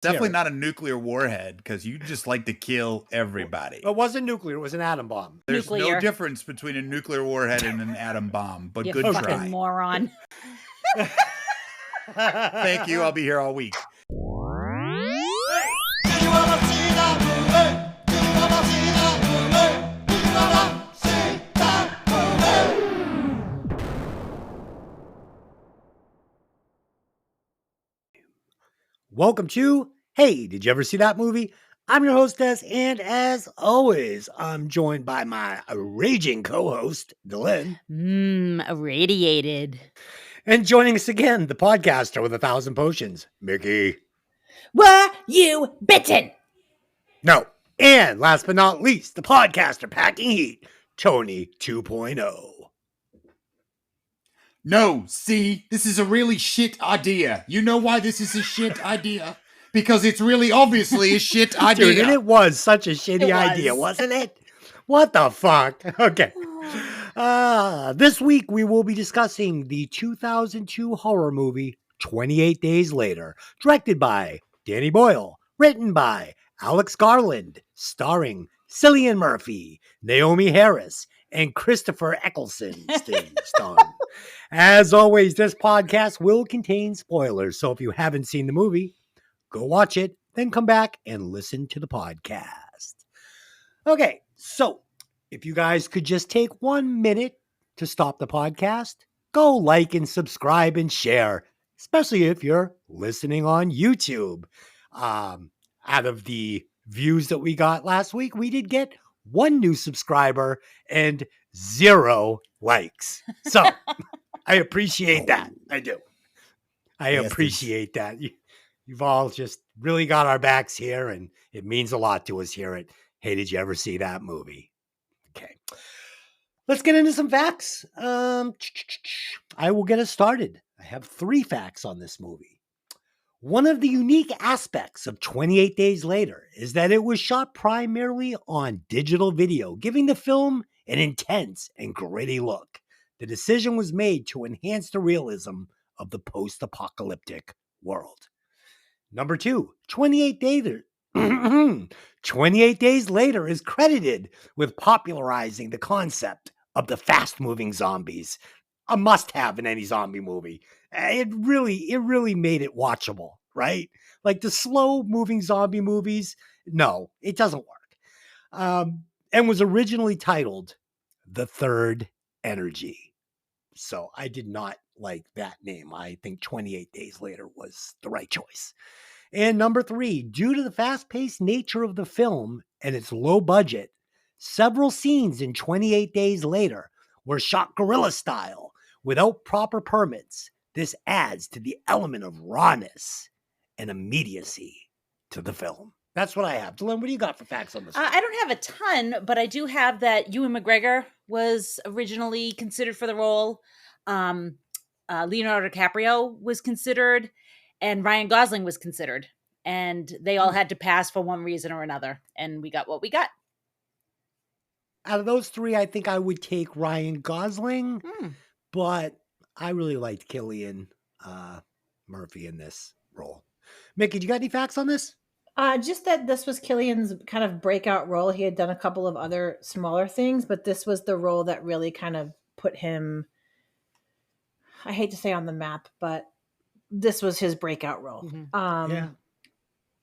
Definitely not a nuclear warhead, because you just like to kill everybody. It wasn't nuclear. It was an atom bomb. There's no Nuclear. difference between a nuclear warhead and an atom bomb, but You good fucking try. moron. Thank you. I'll be here all week. Welcome to Hey, Did You Ever See That Movie? I'm your hostess, and as always, I'm joined by my raging co-host, Dylan. Irradiated. And joining us again, the podcaster with 1,000 potions, Mickey. Were you bitten? No. And last but not least, the podcaster packing heat, Tony 2.0. No, see, this is a really shit idea. You know why this is a shit idea? Because it's really obviously a shit idea. Dude, and it was such a shitty idea, wasn't it? What the fuck? Okay. This week we will be discussing the 2002 horror movie 28 Days Later, directed by Danny Boyle, written by Alex Garland, starring Cillian Murphy, Naomi Harris, and Christopher Eccleston. As always, this podcast will contain spoilers, so if you haven't seen the movie, go watch it, then come back and listen to the podcast. Okay, so if you guys could just take 1 minute to stop the podcast, go like and subscribe and share, especially if you're listening on YouTube. Out of the views that we got last week, we did get 1 new subscriber and 0 likes. So I appreciate that. I do. I appreciate that. You've all just really got our backs here, and it means a lot to us here at Hey, Did You Ever See That Movie? Okay. Let's get into some facts. I will get us started. I have 3 facts on this movie. One of the unique aspects of 28 Days Later is that it was shot primarily on digital video, giving the film an intense and gritty look. The decision was made to enhance the realism of the post-apocalyptic world. Number 2, 28 Days Later is credited with popularizing the concept of the fast-moving zombies. A must-have in any zombie movie. It really made it watchable, right? Like the slow-moving zombie movies, no, it doesn't work. And was originally titled The Third Energy. So I did not like that name. I think 28 Days Later was the right choice. And number 3, due to the fast-paced nature of the film and its low budget, several scenes in 28 Days Later were shot guerrilla style without proper permits. This adds to the element of rawness and immediacy to the film. That's what I have. Dylan, what do you got for facts on this? I don't have a ton, but I do have that Ewan McGregor was originally considered for the role. Leonardo DiCaprio was considered, and Ryan Gosling was considered. And they all had to pass for one reason or another. And we got what we got. Out of those 3, I think I would take Ryan Gosling, but I really liked Cillian Murphy in this role. Mickey, do you got any facts on this? Just that this was Cillian's kind of breakout role. He had done a couple of other smaller things, but this was the role that really kind of put him, I hate to say on the map, but this was his breakout role. Yeah.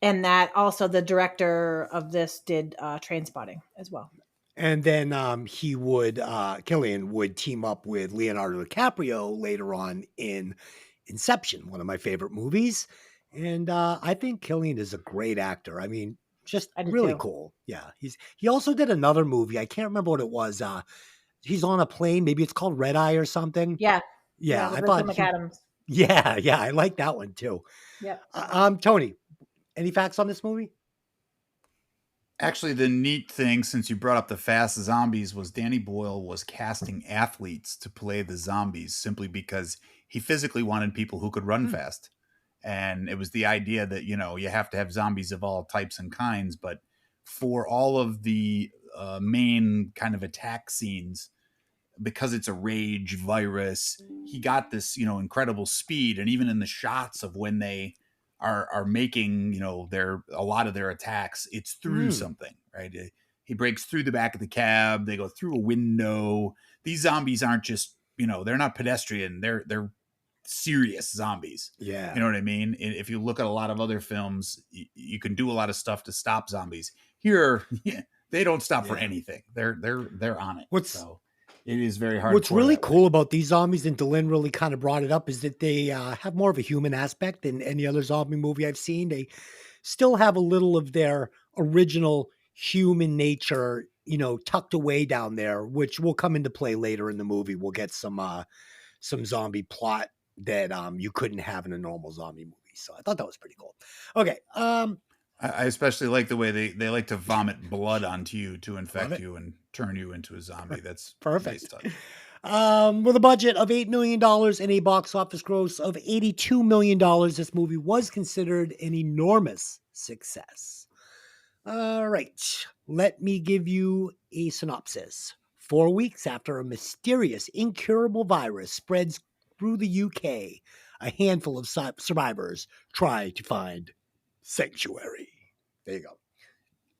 And that also the director of this did Trainspotting as well. And then Cillian would team up with Leonardo DiCaprio later on in Inception, one of my favorite movies. And I think Cillian is a great actor. I mean, just really cool. Yeah. He also did another movie. I can't remember what it was. He's on a plane. Maybe it's called Red Eye or something. Yeah. Yeah. I thought McAdams. Yeah. I like that one too. Yeah. Tony, any facts on this movie? Actually, the neat thing, since you brought up the fast zombies, was Danny Boyle was casting athletes to play the zombies simply because he physically wanted people who could run fast. And it was the idea that, you have to have zombies of all types and kinds. But for all of the main kind of attack scenes, because it's a rage virus, he got this, incredible speed. And even in the shots of when they are making, a lot of their attacks, it's through Mm. something, right? He breaks through the back of the cab, they go through a window. These zombies aren't just, they're not pedestrian, they're serious zombies. Yeah. You know what I mean? If you look at a lot of other films, you can do a lot of stuff to stop zombies. Here, they don't stop for anything. They're on it. So it is very hard. What's really cool about these zombies, and Dylan really kind of brought it up, is that they have more of a human aspect than any other zombie movie I've seen. They still have a little of their original human nature, tucked away down there, which will come into play later in the movie. We'll get some zombie plot that you couldn't have in a normal zombie movie. So I thought that was pretty cool. Okay. I especially like the way they like to vomit blood onto you to infect you and turn you into a zombie. That's perfect. Nice. With a budget of $8 million and a box office gross of $82 million, this movie was considered an enormous success. All right, let me give you a synopsis. 4 weeks after a mysterious, incurable virus spreads through the UK, a handful of survivors try to find sanctuary. There you go.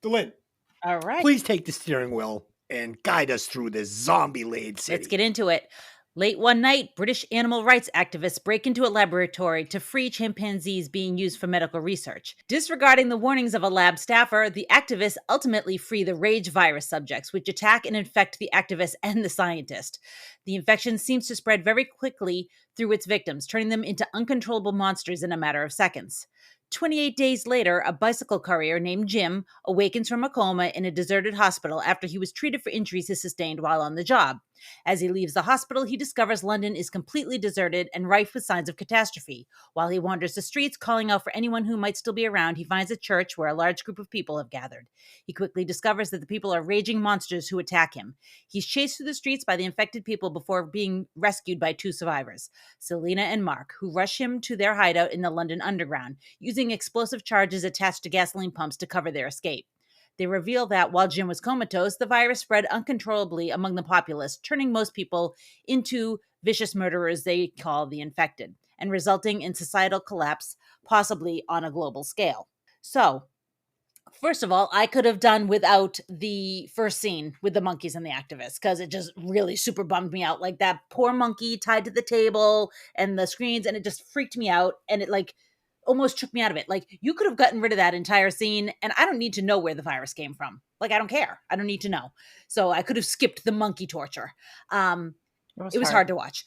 Dylan, all right, please take the steering wheel and guide us through this zombie-laden city. Let's get into it. Late one night, British animal rights activists break into a laboratory to free chimpanzees being used for medical research. Disregarding the warnings of a lab staffer, the activists ultimately free the rage virus subjects, which attack and infect the activist and the scientist. The infection seems to spread very quickly through its victims, turning them into uncontrollable monsters in a matter of seconds. 28 days later, a bicycle courier named Jim awakens from a coma in a deserted hospital after he was treated for injuries he sustained while on the job. As he leaves the hospital, he discovers London is completely deserted and rife with signs of catastrophe. While he wanders the streets, calling out for anyone who might still be around, he finds a church where a large group of people have gathered. He quickly discovers that the people are raging monsters who attack him. He's chased through the streets by the infected people before being rescued by two survivors, Selena and Mark, who rush him to their hideout in the London Underground, using explosive charges attached to gasoline pumps to cover their escape. They reveal that while Jim was comatose, the virus spread uncontrollably among the populace, turning most people into vicious murderers they call the infected, and resulting in societal collapse, possibly on a global scale. So, first of all, I could have done without the first scene with the monkeys and the activists, because it just really super bummed me out. Like that poor monkey tied to the table and the screens, and it just freaked me out, and it almost took me out of it. Like, you could have gotten rid of that entire scene, and I don't need to know where the virus came from. Like, I don't care. I don't need to know. So I could have skipped the monkey torture. It was hard to watch.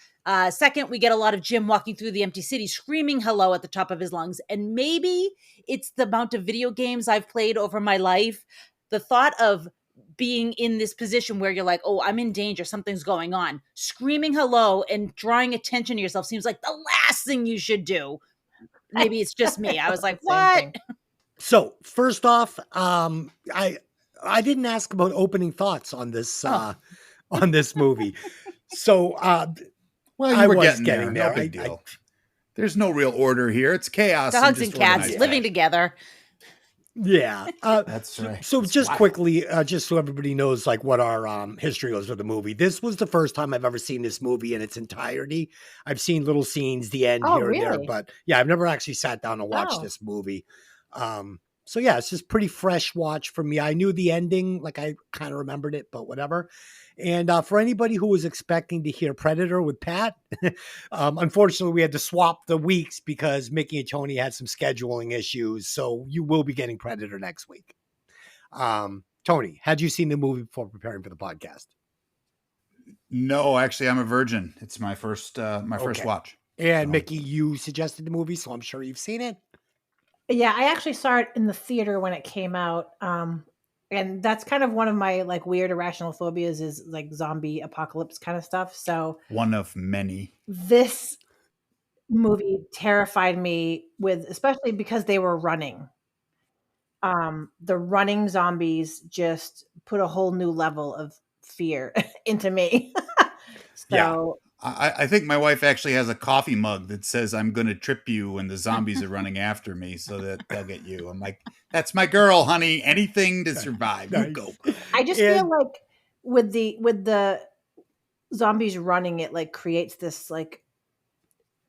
Second, we get a lot of Jim walking through the empty city, screaming hello at the top of his lungs. And maybe it's the amount of video games I've played over my life. The thought of being in this position where you're like, oh, I'm in danger, something's going on. Screaming hello and drawing attention to yourself seems like the last thing you should do. Maybe it's just me. I was like, what? So first off, I didn't ask about opening thoughts on this on this movie. So well, I were was getting there. No big deal. There's no real order here. It's chaos. Dogs and cats living together. Yeah. That's right. So just quickly, just so everybody knows like what our history was with the movie. This was the first time I've ever seen this movie in its entirety. I've seen little scenes, the end here and there, but yeah, I've never actually sat down and watched this movie. So yeah, it's just pretty fresh watch for me. I knew the ending, like I kind of remembered it, but whatever. And for anybody who was expecting to hear Predator with Pat, unfortunately, we had to swap the weeks because Mikki and Tony had some scheduling issues. So you will be getting Predator next week. Tony, had you seen the movie before preparing for the podcast? No, actually, I'm a virgin. It's my first first watch. And Mikki, you suggested the movie, so I'm sure you've seen it. Yeah, I actually saw it in the theater when it came out. And that's kind of one of my like weird irrational phobias is like zombie apocalypse kind of stuff. So one of many. This movie terrified me especially because they were running. The running zombies just put a whole new level of fear into me. So I think my wife actually has a coffee mug that says I'm going to trip you when the zombies are running after me so that they'll get you. I'm like, that's my girl, honey. Anything to survive. You go. I just feel like with the zombies running, it like creates this like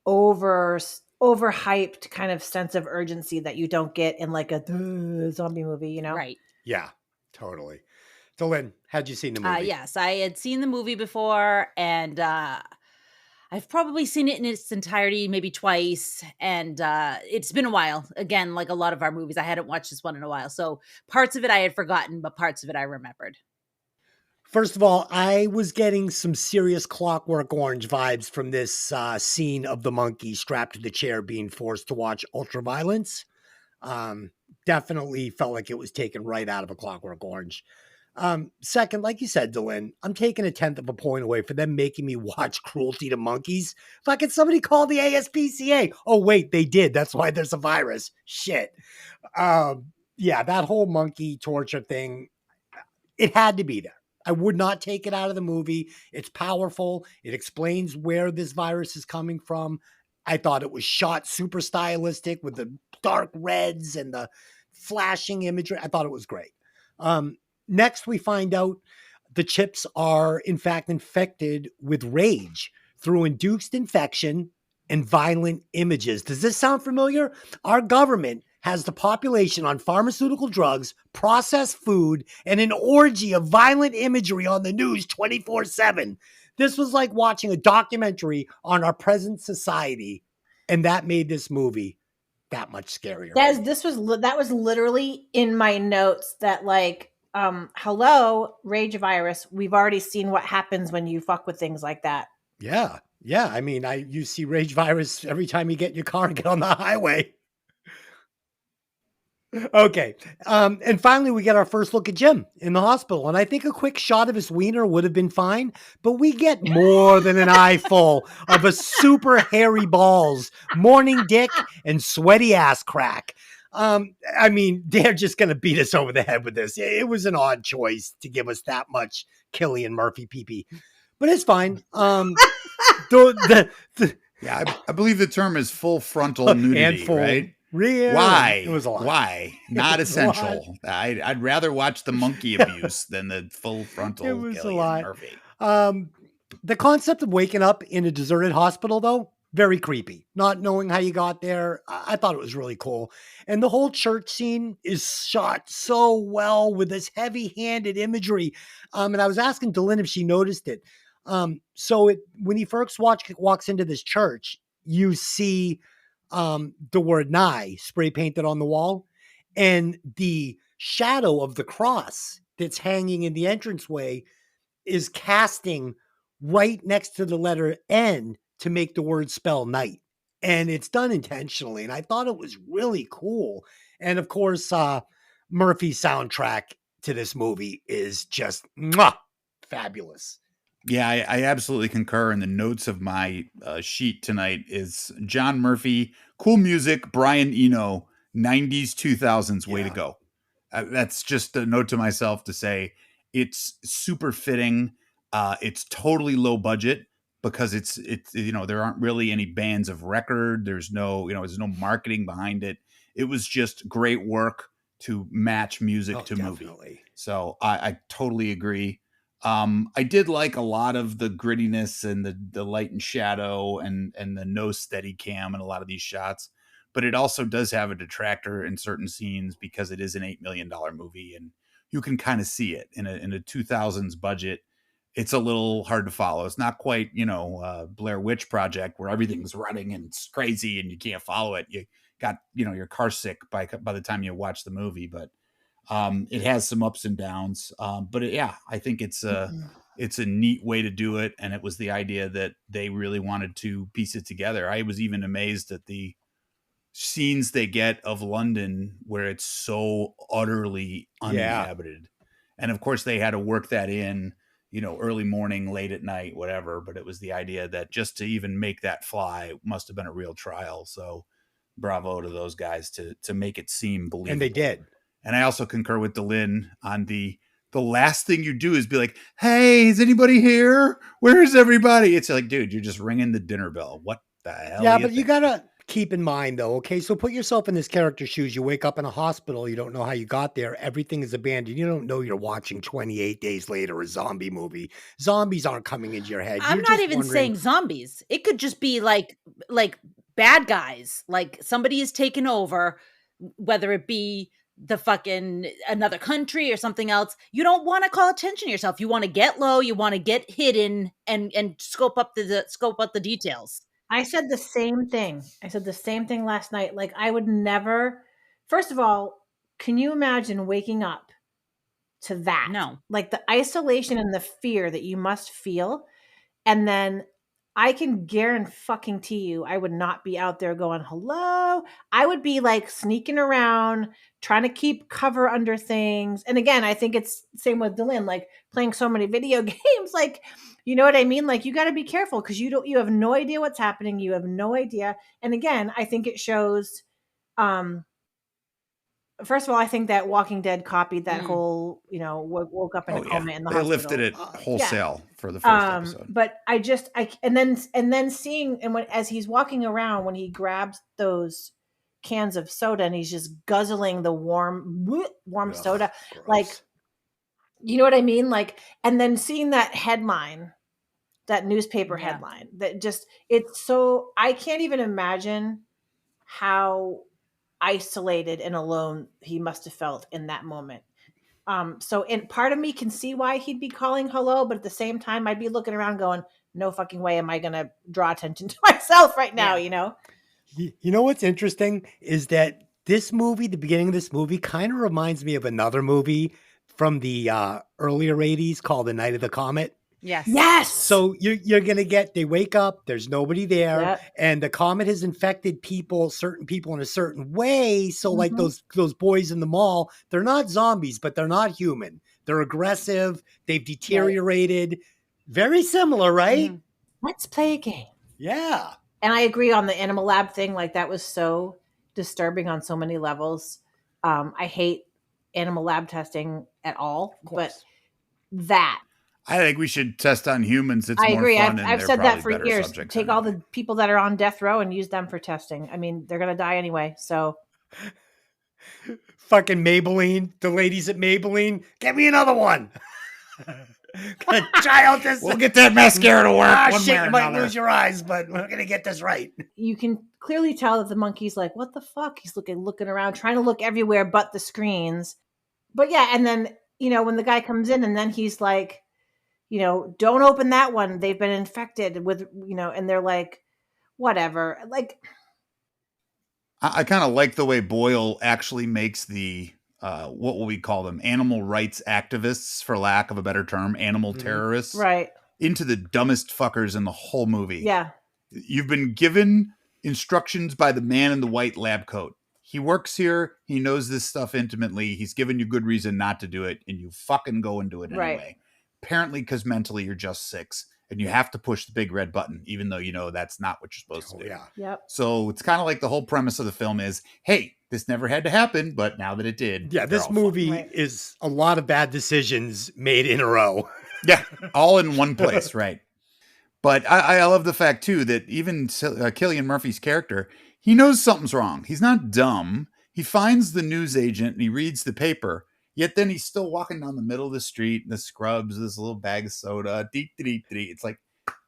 over overhyped kind of sense of urgency that you don't get in like a zombie movie, you know? Right. Yeah, totally. So, Lynn, how'd you seen the movie? Yes, I had seen the movie before, and I've probably seen it in its entirety maybe twice, and it's been a while. Again, like a lot of our movies, I hadn't watched this one in a while. So parts of it I had forgotten, but parts of it I remembered. First of all, I was getting some serious Clockwork Orange vibes from this scene of the monkey strapped to the chair being forced to watch ultraviolence. Definitely felt like it was taken right out of a Clockwork Orange. Second, like you said, Dylan, I'm taking 1/10 of a point away for them making me watch cruelty to monkeys. Fucking somebody call the ASPCA. Oh, wait, they did. That's why there's a virus. Shit. Yeah, that whole monkey torture thing, it had to be there. I would not take it out of the movie. It's powerful. It explains where this virus is coming from. I thought it was shot super stylistic with the dark reds and the flashing imagery. I thought it was great. Next, we find out the chips are, in fact, infected with rage through induced infection and violent images. Does this sound familiar? Our government has the population on pharmaceutical drugs, processed food, and an orgy of violent imagery on the news 24/7. This was like watching a documentary on our present society, and that made this movie that much scarier. That was literally in my notes that like hello, rage virus. We've already seen what happens when you fuck with things like that. Yeah. Yeah. I mean, you see rage virus every time you get in your car and get on the highway. Okay. And finally, we get our first look at Jim in the hospital. And I think a quick shot of his wiener would have been fine, but we get more than an eyeful of a super hairy balls, morning dick, and sweaty ass crack. I mean, they're just going to beat us over the head with this. It was an odd choice to give us that much Cillian Murphy pee-pee, but it's fine. Yeah, I believe the term is full frontal nudity, and full, right? Real. Why? It was a lot. Why? Not essential. I'd rather watch the monkey abuse than the full frontal. It was a Cillian lot. Murphy. The concept of waking up in a deserted hospital, though, very creepy. Not knowing how you got there, I thought it was really cool. And the whole church scene is shot so well with this heavy-handed imagery. And I was asking Dylan if she noticed it. When he first walks into this church, you see the word "nigh" spray painted on the wall, and the shadow of the cross that's hanging in the entranceway is casting right next to the letter N to make the word spell night. And it's done intentionally. And I thought it was really cool. And of course, Murphy's soundtrack to this movie is just fabulous. Yeah, I absolutely concur. And the notes of my sheet tonight is John Murphy, cool music, Brian Eno, 90s, 2000s, way to go. That's just a note to myself to say it's super fitting. It's totally low budget because it's there aren't really any bands of record. There's no marketing behind it. It was just great work to match music to definitely. movie. So I totally agree. I did like a lot of the grittiness and the light and shadow and the no steady cam in a lot of these shots, but it also does have a detractor in certain scenes because it is an $8 million movie and you can kind of see it in a 2000s budget. It's a little hard to follow. It's not quite, Blair Witch Project where everything's running and it's crazy and you can't follow it. You got, your car sick by the time you watch the movie, but it has some ups and downs. But I think it's a neat way to do it. And it was the idea that they really wanted to piece it together. I was even amazed at the scenes they get of London where it's so utterly uninhabited. And of course they had to work that in, early morning, late at night, whatever. But it was the idea that just to even make that fly must have been a real trial. So bravo to those guys to make it seem believable. And they did. And I also concur with Delyn on the last thing you do is be like, hey, is anybody here? Where's everybody? It's like, dude, you're just ringing the dinner bell. What the hell? Yeah, but you got to keep in mind, though, okay? So put yourself in this character's shoes. You wake up in a hospital. You don't know how you got there. Everything is abandoned. You don't know you're watching 28 Days Later, a zombie movie. Zombies aren't coming into your head. I'm not even saying zombies. It could just be like bad guys. Like somebody is taken over, whether it be the fucking another country or something else. You don't want to call attention to yourself. You want to get low. You want to get hidden and scope up the details. I said the same thing. I said the same thing last night. Like, I would never, first of all, can you imagine waking up to that? No. Like the isolation and the fear that you must feel. And then I can guarantee you, I would not be out there going, hello. I would be like sneaking around, trying to keep cover under things. And again, I think it's same with Dylan, like playing so many video games. Like, you know what I mean? Like, you got to be careful because you have no idea what's happening. You have no idea. And again, I think it shows, first of all, I think that Walking Dead copied that whole, woke up in a coma in the hospital. They lifted it wholesale for the first episode. But and then seeing, and as he's walking around, when he grabs those cans of soda and he's just guzzling the warm soda, gross. like, you know what I mean? Like, and then seeing that headline, that newspaper headline, that just, it's so, I can't even imagine how isolated and alone he must have felt in that moment. So, and part of me can see why he'd be calling hello, but at the same time, I'd be looking around going, no fucking way am I going to draw attention to myself right now, you know? You know what's interesting is that this movie, the beginning of this movie, kind of reminds me of another movie from the earlier 80s called The Night of the Comet. Yes. So you're going to get, they wake up, there's nobody there, Yep. and the comet has infected certain people in a certain way. So like those boys in the mall, they're not zombies, but they're not human. They're aggressive. They've deteriorated. Very similar, right? Let's play a game. Yeah. And I agree on the animal lab thing. Like, that was so disturbing on so many levels. I hate animal lab testing at all, but that, I think we should test on humans. It's I more agree. fun, I've and said they're that probably for better years. subjects Take all anyway. the people that are on death row and use them for testing. I mean, they're going to die anyway. So Fucking Maybelline, the ladies at Maybelline, get me another one. Gonna try out this. We'll get that mascara to work. One shit, way or you might another. lose your eyes, but we're gonna get this right. you can clearly tell that the monkey's like, what the fuck? He's looking around, trying to look everywhere but the screens. But yeah, and then, when the guy comes in and then he's like, don't open that one. They've been infected with, and they're like, whatever. Like, I kind of like the way Boyle actually makes the, what will we call them? Animal rights activists, for lack of a better term, animal terrorists, right. into the dumbest fuckers in the whole movie. Yeah. You've been given instructions by the man in the white lab coat. He works here. He knows this stuff intimately. He's given you good reason not to do it, and you fucking go and do it anyway. Right. Apparently, because mentally you're just 6, and you have to push the big red button, even though you know that's not what you're supposed to do. Yeah. Yep. So it's kind of like the whole premise of the film is, hey, this never had to happen, but now that it did. Yeah, this they're all movie Right. is a lot of bad decisions made in a row. Yeah, all in one place, right. But I love the fact, too, that even Cillian Murphy's character, he knows something's wrong. He's not dumb. He finds the news agent and he reads the paper, yet then he's still walking down the middle of the street in the scrubs, this little bag of soda. It's like,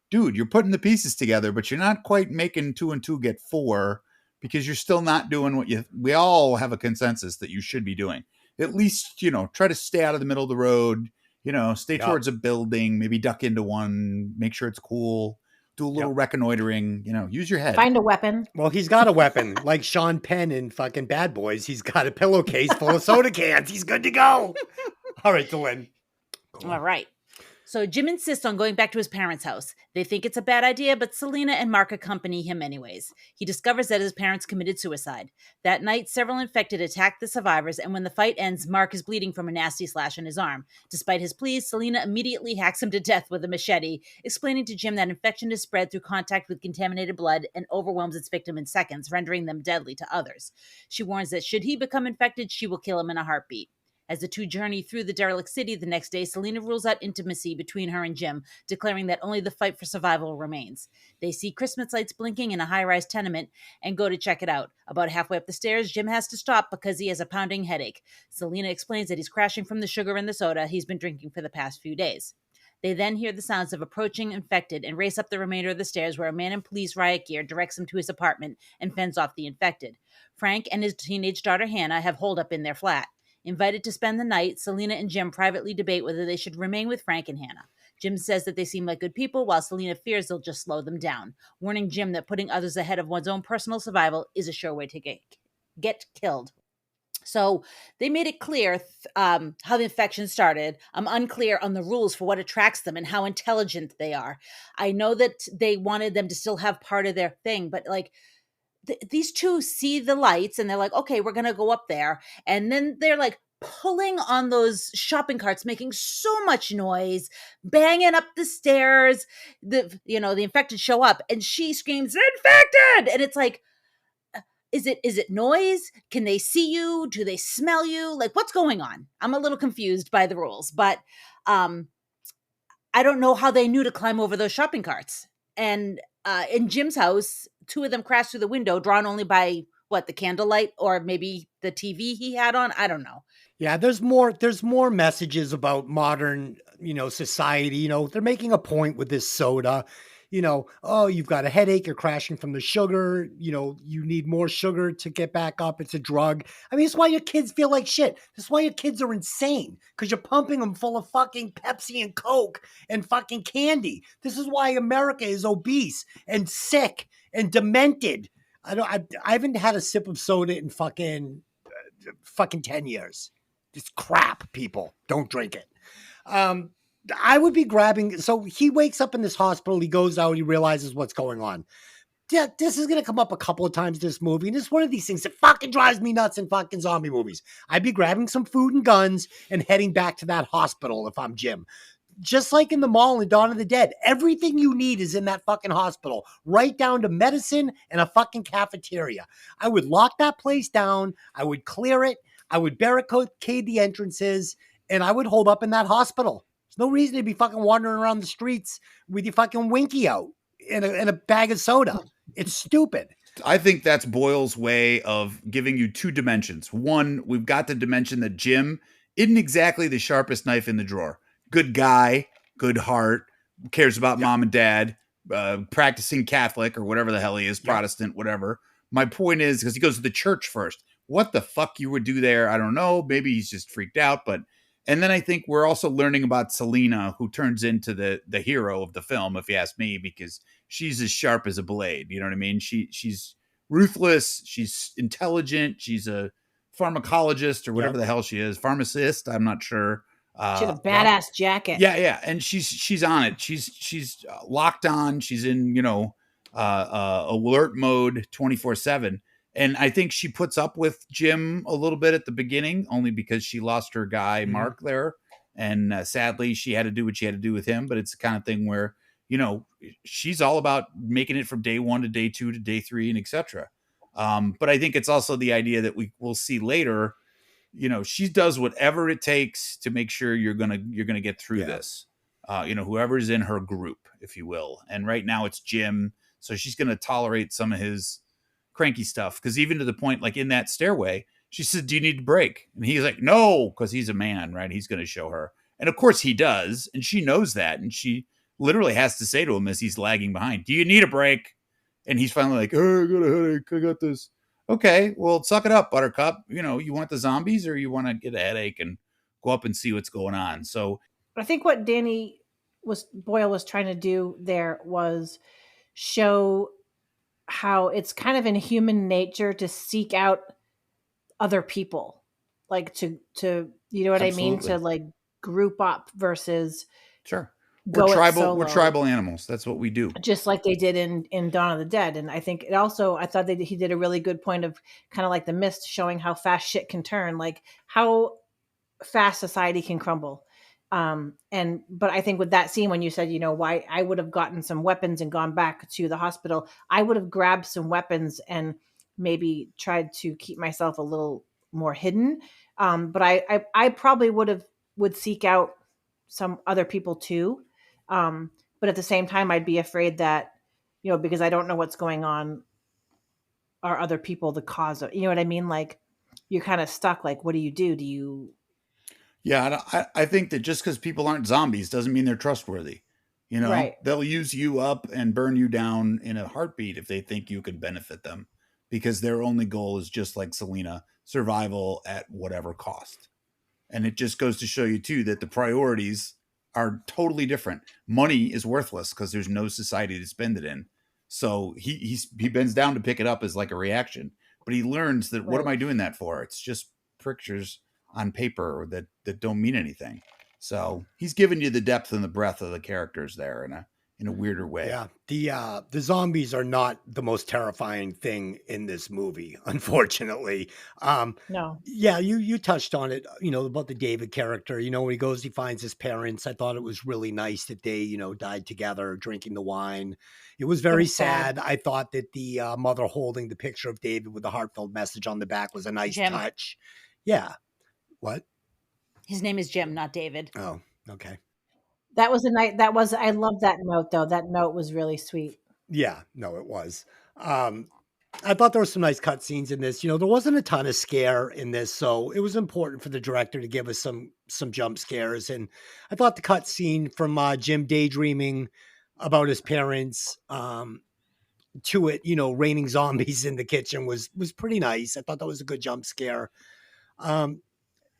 dude, you're putting the pieces together, but you're not quite making 2 and 2 get 4 because you're still not doing what we all have a consensus that you should be doing. At least, try to stay out of the middle of the road. Stay towards a building, maybe duck into one, make sure it's cool, do a little reconnoitering, use your head. Find a weapon. Well, he's got a weapon, like Sean Penn in fucking Bad Boys. He's got a pillowcase full of soda cans. He's good to go. All right, Dylan. All right. So Jim insists on going back to his parents' house. They think it's a bad idea, but Selena and Mark accompany him anyways. He discovers that his parents committed suicide. That night, several infected attack the survivors, and when the fight ends, Mark is bleeding from a nasty slash on his arm. Despite his pleas, Selena immediately hacks him to death with a machete, explaining to Jim that infection is spread through contact with contaminated blood and overwhelms its victim in seconds, rendering them deadly to others. She warns that should he become infected, she will kill him in a heartbeat. As the two journey through the derelict city the next day, Selena rules out intimacy between her and Jim, declaring that only the fight for survival remains. They see Christmas lights blinking in a high-rise tenement and go to check it out. About halfway up the stairs, Jim has to stop because he has a pounding headache. Selena explains that he's crashing from the sugar in the soda he's been drinking for the past few days. They then hear the sounds of approaching infected and race up the remainder of the stairs where a man in police riot gear directs them to his apartment and fends off the infected. Frank and his teenage daughter Hannah have holed up in their flat. Invited to spend the night, Selena and Jim privately debate whether they should remain with Frank and Hannah. Jim says that they seem like good people, while Selena fears they'll just slow them down, warning Jim that putting others ahead of one's own personal survival is a sure way to get killed. So they made it clear how the infection started. I'm unclear on the rules for what attracts them and how intelligent they are. I know that they wanted them to still have part of their thing, but like these two see the lights and they're like, okay, we're going to go up there. And then they're like pulling on those shopping carts, making so much noise, banging up the stairs. The infected show up and she screams, infected. And it's like, is it noise? Can they see you? Do they smell you? Like, what's going on? I'm a little confused by the rules, but I don't know how they knew to climb over those shopping carts. And in Jim's house, two of them crashed through the window, drawn only by the candlelight or maybe the TV he had on. I don't know. Yeah, there's more messages about modern, society. They're making a point with this soda. Oh, you've got a headache, you're crashing from the sugar, you need more sugar to get back up. It's a drug. I mean, it's why your kids feel like shit. That's why your kids are insane, because you're pumping them full of fucking Pepsi and Coke and fucking candy. This is why America is obese and sick and demented. I haven't had a sip of soda in fucking 10 years. It's crap, people. Don't drink it. I would be grabbing. So he wakes up in this hospital. He goes out. He realizes what's going on. Yeah, this is going to come up a couple of times in this movie. And it's one of these things that fucking drives me nuts in fucking zombie movies. I'd be grabbing some food and guns and heading back to that hospital if I'm Jim. Just like in the mall in Dawn of the Dead, everything you need is in that fucking hospital, right down to medicine and a fucking cafeteria. I would lock that place down. I would clear it. I would barricade the entrances, and I would hold up in that hospital. There's no reason to be fucking wandering around the streets with your fucking winky out in a bag of soda. It's stupid. I think that's Boyle's way of giving you two dimensions. One, we've got the dimension that Jim isn't exactly the sharpest knife in the drawer. Good guy, good heart, cares about mom and dad, practicing Catholic or whatever the hell he is, Protestant, whatever. My point is, because he goes to the church first. What the fuck you would do there? I don't know. Maybe he's just freaked out, and then I think we're also learning about Selena, who turns into the hero of the film, if you ask me, because she's as sharp as a blade. You know what I mean? She's ruthless. She's intelligent. She's a pharmacologist or whatever the hell she is. Pharmacist. I'm not sure. She had a badass jacket. Yeah. And she's on it. She's locked on. She's in, alert mode 24/7. And I think she puts up with Jim a little bit at the beginning, only because she lost her guy, Mark, there. And sadly, she had to do what she had to do with him. But it's the kind of thing where, she's all about making it from day 1 to day 2 to day 3 and etc. But I think it's also the idea that we'll see later, she does whatever it takes to make sure you're gonna get through this. Whoever's in her group, if you will. And right now it's Jim. So she's going to tolerate some of his cranky stuff, because even to the point, like in that stairway, she said, do you need to break? And he's like, no, because he's a man, right? He's going to show her. And of course he does, and she knows that, and she literally has to say to him as he's lagging behind, do you need a break? And he's finally like, oh, I got a headache, I got this. Okay, well, suck it up, Buttercup. You want the zombies, or you want to get a headache and go up and see what's going on? So I think what Boyle was trying to do there was show how it's kind of in human nature to seek out other people, like to you know what Absolutely. I mean, to like group up versus sure. We're tribal animals. That's what we do. Just like they did in Dawn of the Dead. And I think I thought he did a really good point of kind of like The Mist, showing how fast shit can turn, like how fast society can crumble. But I think with that scene, when you said, why I would have gotten some weapons and gone back to the hospital, I would have grabbed some weapons and maybe tried to keep myself a little more hidden. But I probably would seek out some other people too. But at the same time, I'd be afraid that, because I don't know what's going on, are other people the cause of, you know what I mean? Like, you're kind of stuck. Like, what do you do? Do you Yeah, and I think that just because people aren't zombies doesn't mean they're trustworthy. You know, Right. they'll use you up and burn you down in a heartbeat if they think you could benefit them, because their only goal is just like Selena, survival at whatever cost. And it just goes to show you too that the priorities are totally different. Money is worthless because there's no society to spend it in. So he bends down to pick it up as like a reaction, but he learns that what am Right. I doing that for? It's just pictures on paper that don't mean anything. So he's given you the depth and the breadth of the characters there in a weirder way. Yeah, the zombies are not the most terrifying thing in this movie, unfortunately. Um, No. yeah, you touched on it, about the David character. When he goes, he finds his parents. I thought it was really nice that they, died together, drinking the wine. It was It very was sad. sad. I thought that the mother holding the picture of David with the heartfelt message on the back was a nice Jim. touch. Yeah. What? His name is Jim, not David. Oh, okay. That was a night. That was. I love that note though. That note was really sweet. Yeah, no, it was. I thought there were some nice cutscenes in this. There wasn't a ton of scare in this, so it was important for the director to give us some jump scares. And I thought the cutscene from Jim daydreaming about his parents to it, raining zombies in the kitchen was pretty nice. I thought that was a good jump scare. Um,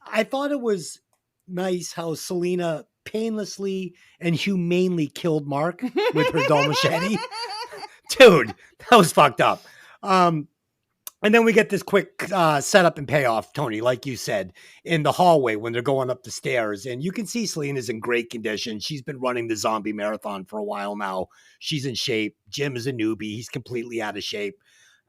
I thought it was nice how Selena painlessly and humanely killed Mark with her dull machete. Dude, that was fucked up. And then we get this quick setup and payoff, Tony, like you said, in the hallway when they're going up the stairs. And you can see Selena's in great condition. She's been running the zombie marathon for a while now. She's in shape. Jim is a newbie. He's completely out of shape.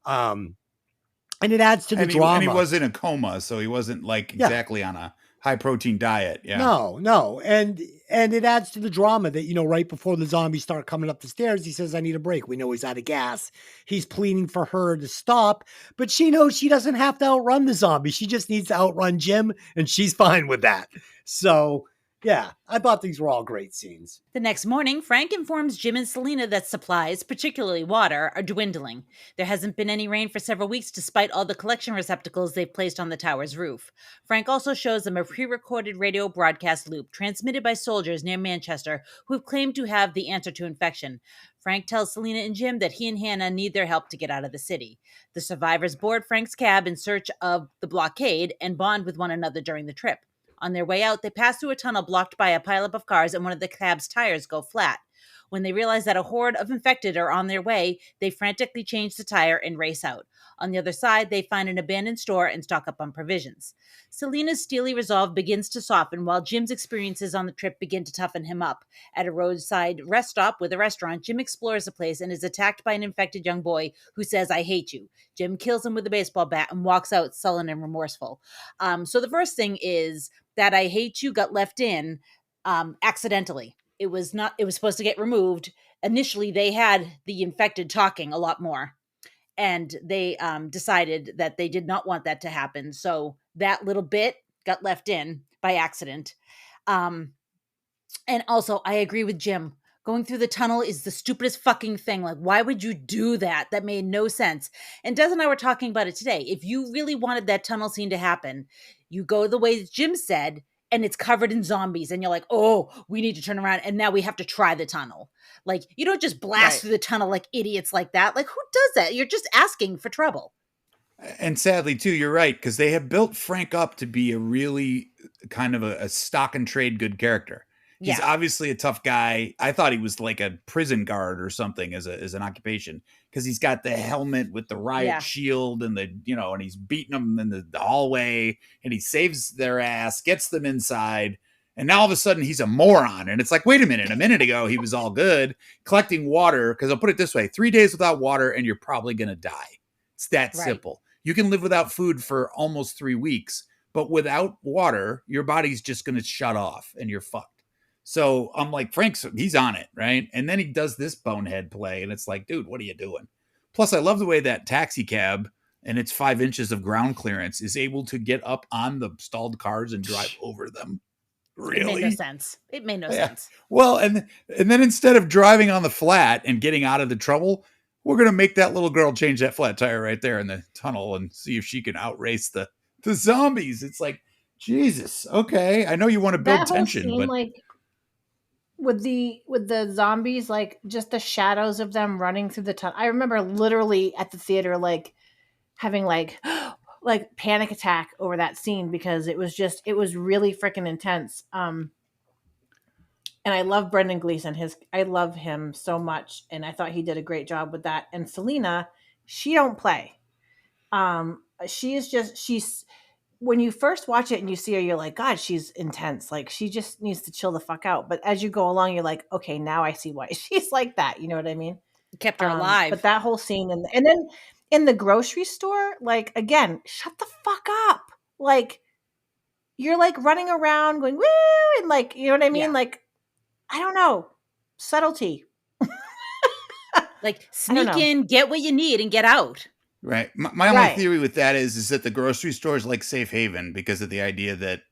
And it adds to the drama. And he was in a coma, so he wasn't like exactly on a high protein diet. Yeah. No. And it adds to the drama that, right before the zombies start coming up the stairs, he says, I need a break. We know he's out of gas. He's pleading for her to stop, but she knows she doesn't have to outrun the zombie. She just needs to outrun Jim, and she's fine with that. So, yeah, I thought these were all great scenes. The next morning, Frank informs Jim and Selena that supplies, particularly water, are dwindling. There hasn't been any rain for several weeks despite all the collection receptacles they've placed on the tower's roof. Frank also shows them a pre-recorded radio broadcast loop transmitted by soldiers near Manchester who have claimed to have the answer to infection. Frank tells Selena and Jim that he and Hannah need their help to get out of the city. The survivors board Frank's cab in search of the blockade and bond with one another during the trip. On their way out, they pass through a tunnel blocked by a pileup of cars and one of the cab's tires go flat. When they realize that a horde of infected are on their way, they frantically change the tire and race out. On the other side, they find an abandoned store and stock up on provisions. Selena's steely resolve begins to soften while Jim's experiences on the trip begin to toughen him up. At a roadside rest stop with a restaurant, Jim explores the place and is attacked by an infected young boy who says, I hate you. Jim kills him with a baseball bat and walks out sullen and remorseful. So the first thing is that I hate you got left in accidentally. It was supposed to get removed. Initially, they had the infected talking a lot more, and they decided that they did not want that to happen. So that little bit got left in by accident. And also, I agree with Jim. Going through the tunnel is the stupidest fucking thing. Like, why would you do that? That made no sense. And Des and I were talking about it today. If you really wanted that tunnel scene to happen, you go the way Jim said, and it's covered in zombies. And you're like, oh, we need to turn around. And now we have to try the tunnel. Like, you don't just blast through the tunnel like idiots like that. Like, who does that? You're just asking for trouble. And sadly, too, you're right, because they have built Frank up to be a really kind of a stock and trade good character. He's obviously a tough guy. I thought he was like a prison guard or something as an occupation, because he's got the helmet with the riot shield and and he's beating them in the hallway and he saves their ass, gets them inside. And now all of a sudden he's a moron. And it's like, wait a minute ago, he was all good collecting water. Because I'll put it this way, 3 days without water and you're probably going to die. It's that simple. You can live without food for almost 3 weeks, but without water, your body's just going to shut off and you're fucked. So I'm like, he's on it, right? And then he does this bonehead play, and it's like, dude, what are you doing? Plus, I love the way that taxi cab and its 5 inches of ground clearance is able to get up on the stalled cars and drive over them. Really? It made no sense. It made no sense. Well, and then instead of driving on the flat and getting out of the trouble, we're going to make that little girl change that flat tire right there in the tunnel and see if she can outrace the zombies. It's like, Jesus. Okay. I know you want to build That whole tension, scene, but like with the zombies, like just the shadows of them running through the tunnel. I remember literally at the theater, like having like like panic attack over that scene because it was really freaking intense. And I love Brendan Gleeson. I love him so much, and I thought he did a great job with that. And Selena, she don't play. She is just she's when you first watch it and you see her, you're like, God, she's intense. Like she just needs to chill the fuck out. But as you go along, you're like, okay, now I see why she's like that. You know what I mean? Kept her But alive. that whole scene and then in the grocery store, like again, shut the fuck up. Like you're like running around going woo and like you know what I mean? Yeah. Like I don't know. Subtlety. Like I don't sneak know. in, get what you need, and get out. right. My only Right. theory with that is that the grocery store is like safe haven because of the idea that,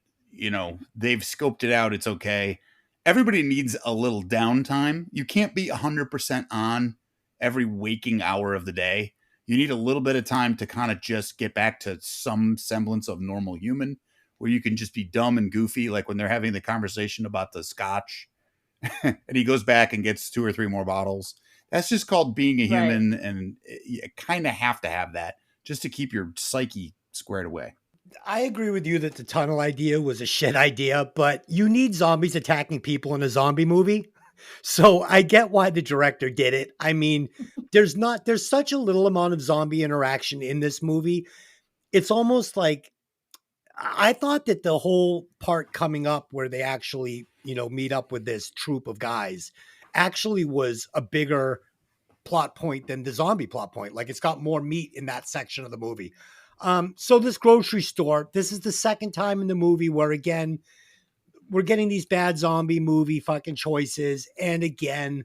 they've scoped it out. It's okay. Everybody needs a little downtime. You can't be 100% on every waking hour of the day. You need a little bit of time to kind of just get back to some semblance of normal human where you can just be dumb and goofy, like when they're having the conversation about the scotch and he goes back and gets 2 or 3 more bottles. That's just called being a Right. human, and you kind of have to have that just to keep your psyche squared away. I agree with you that the tunnel idea was a shit idea, but you need zombies attacking people in a zombie movie. So I get why the director did it. I mean, there's such a little amount of zombie interaction in this movie. It's almost like I thought that the whole part coming up where they actually, meet up with this troop of guys actually was a bigger plot point than the zombie plot point. Like it's got more meat in that section of the movie. So this grocery store, this is the second time in the movie where again, we're getting these bad zombie movie fucking choices. And again,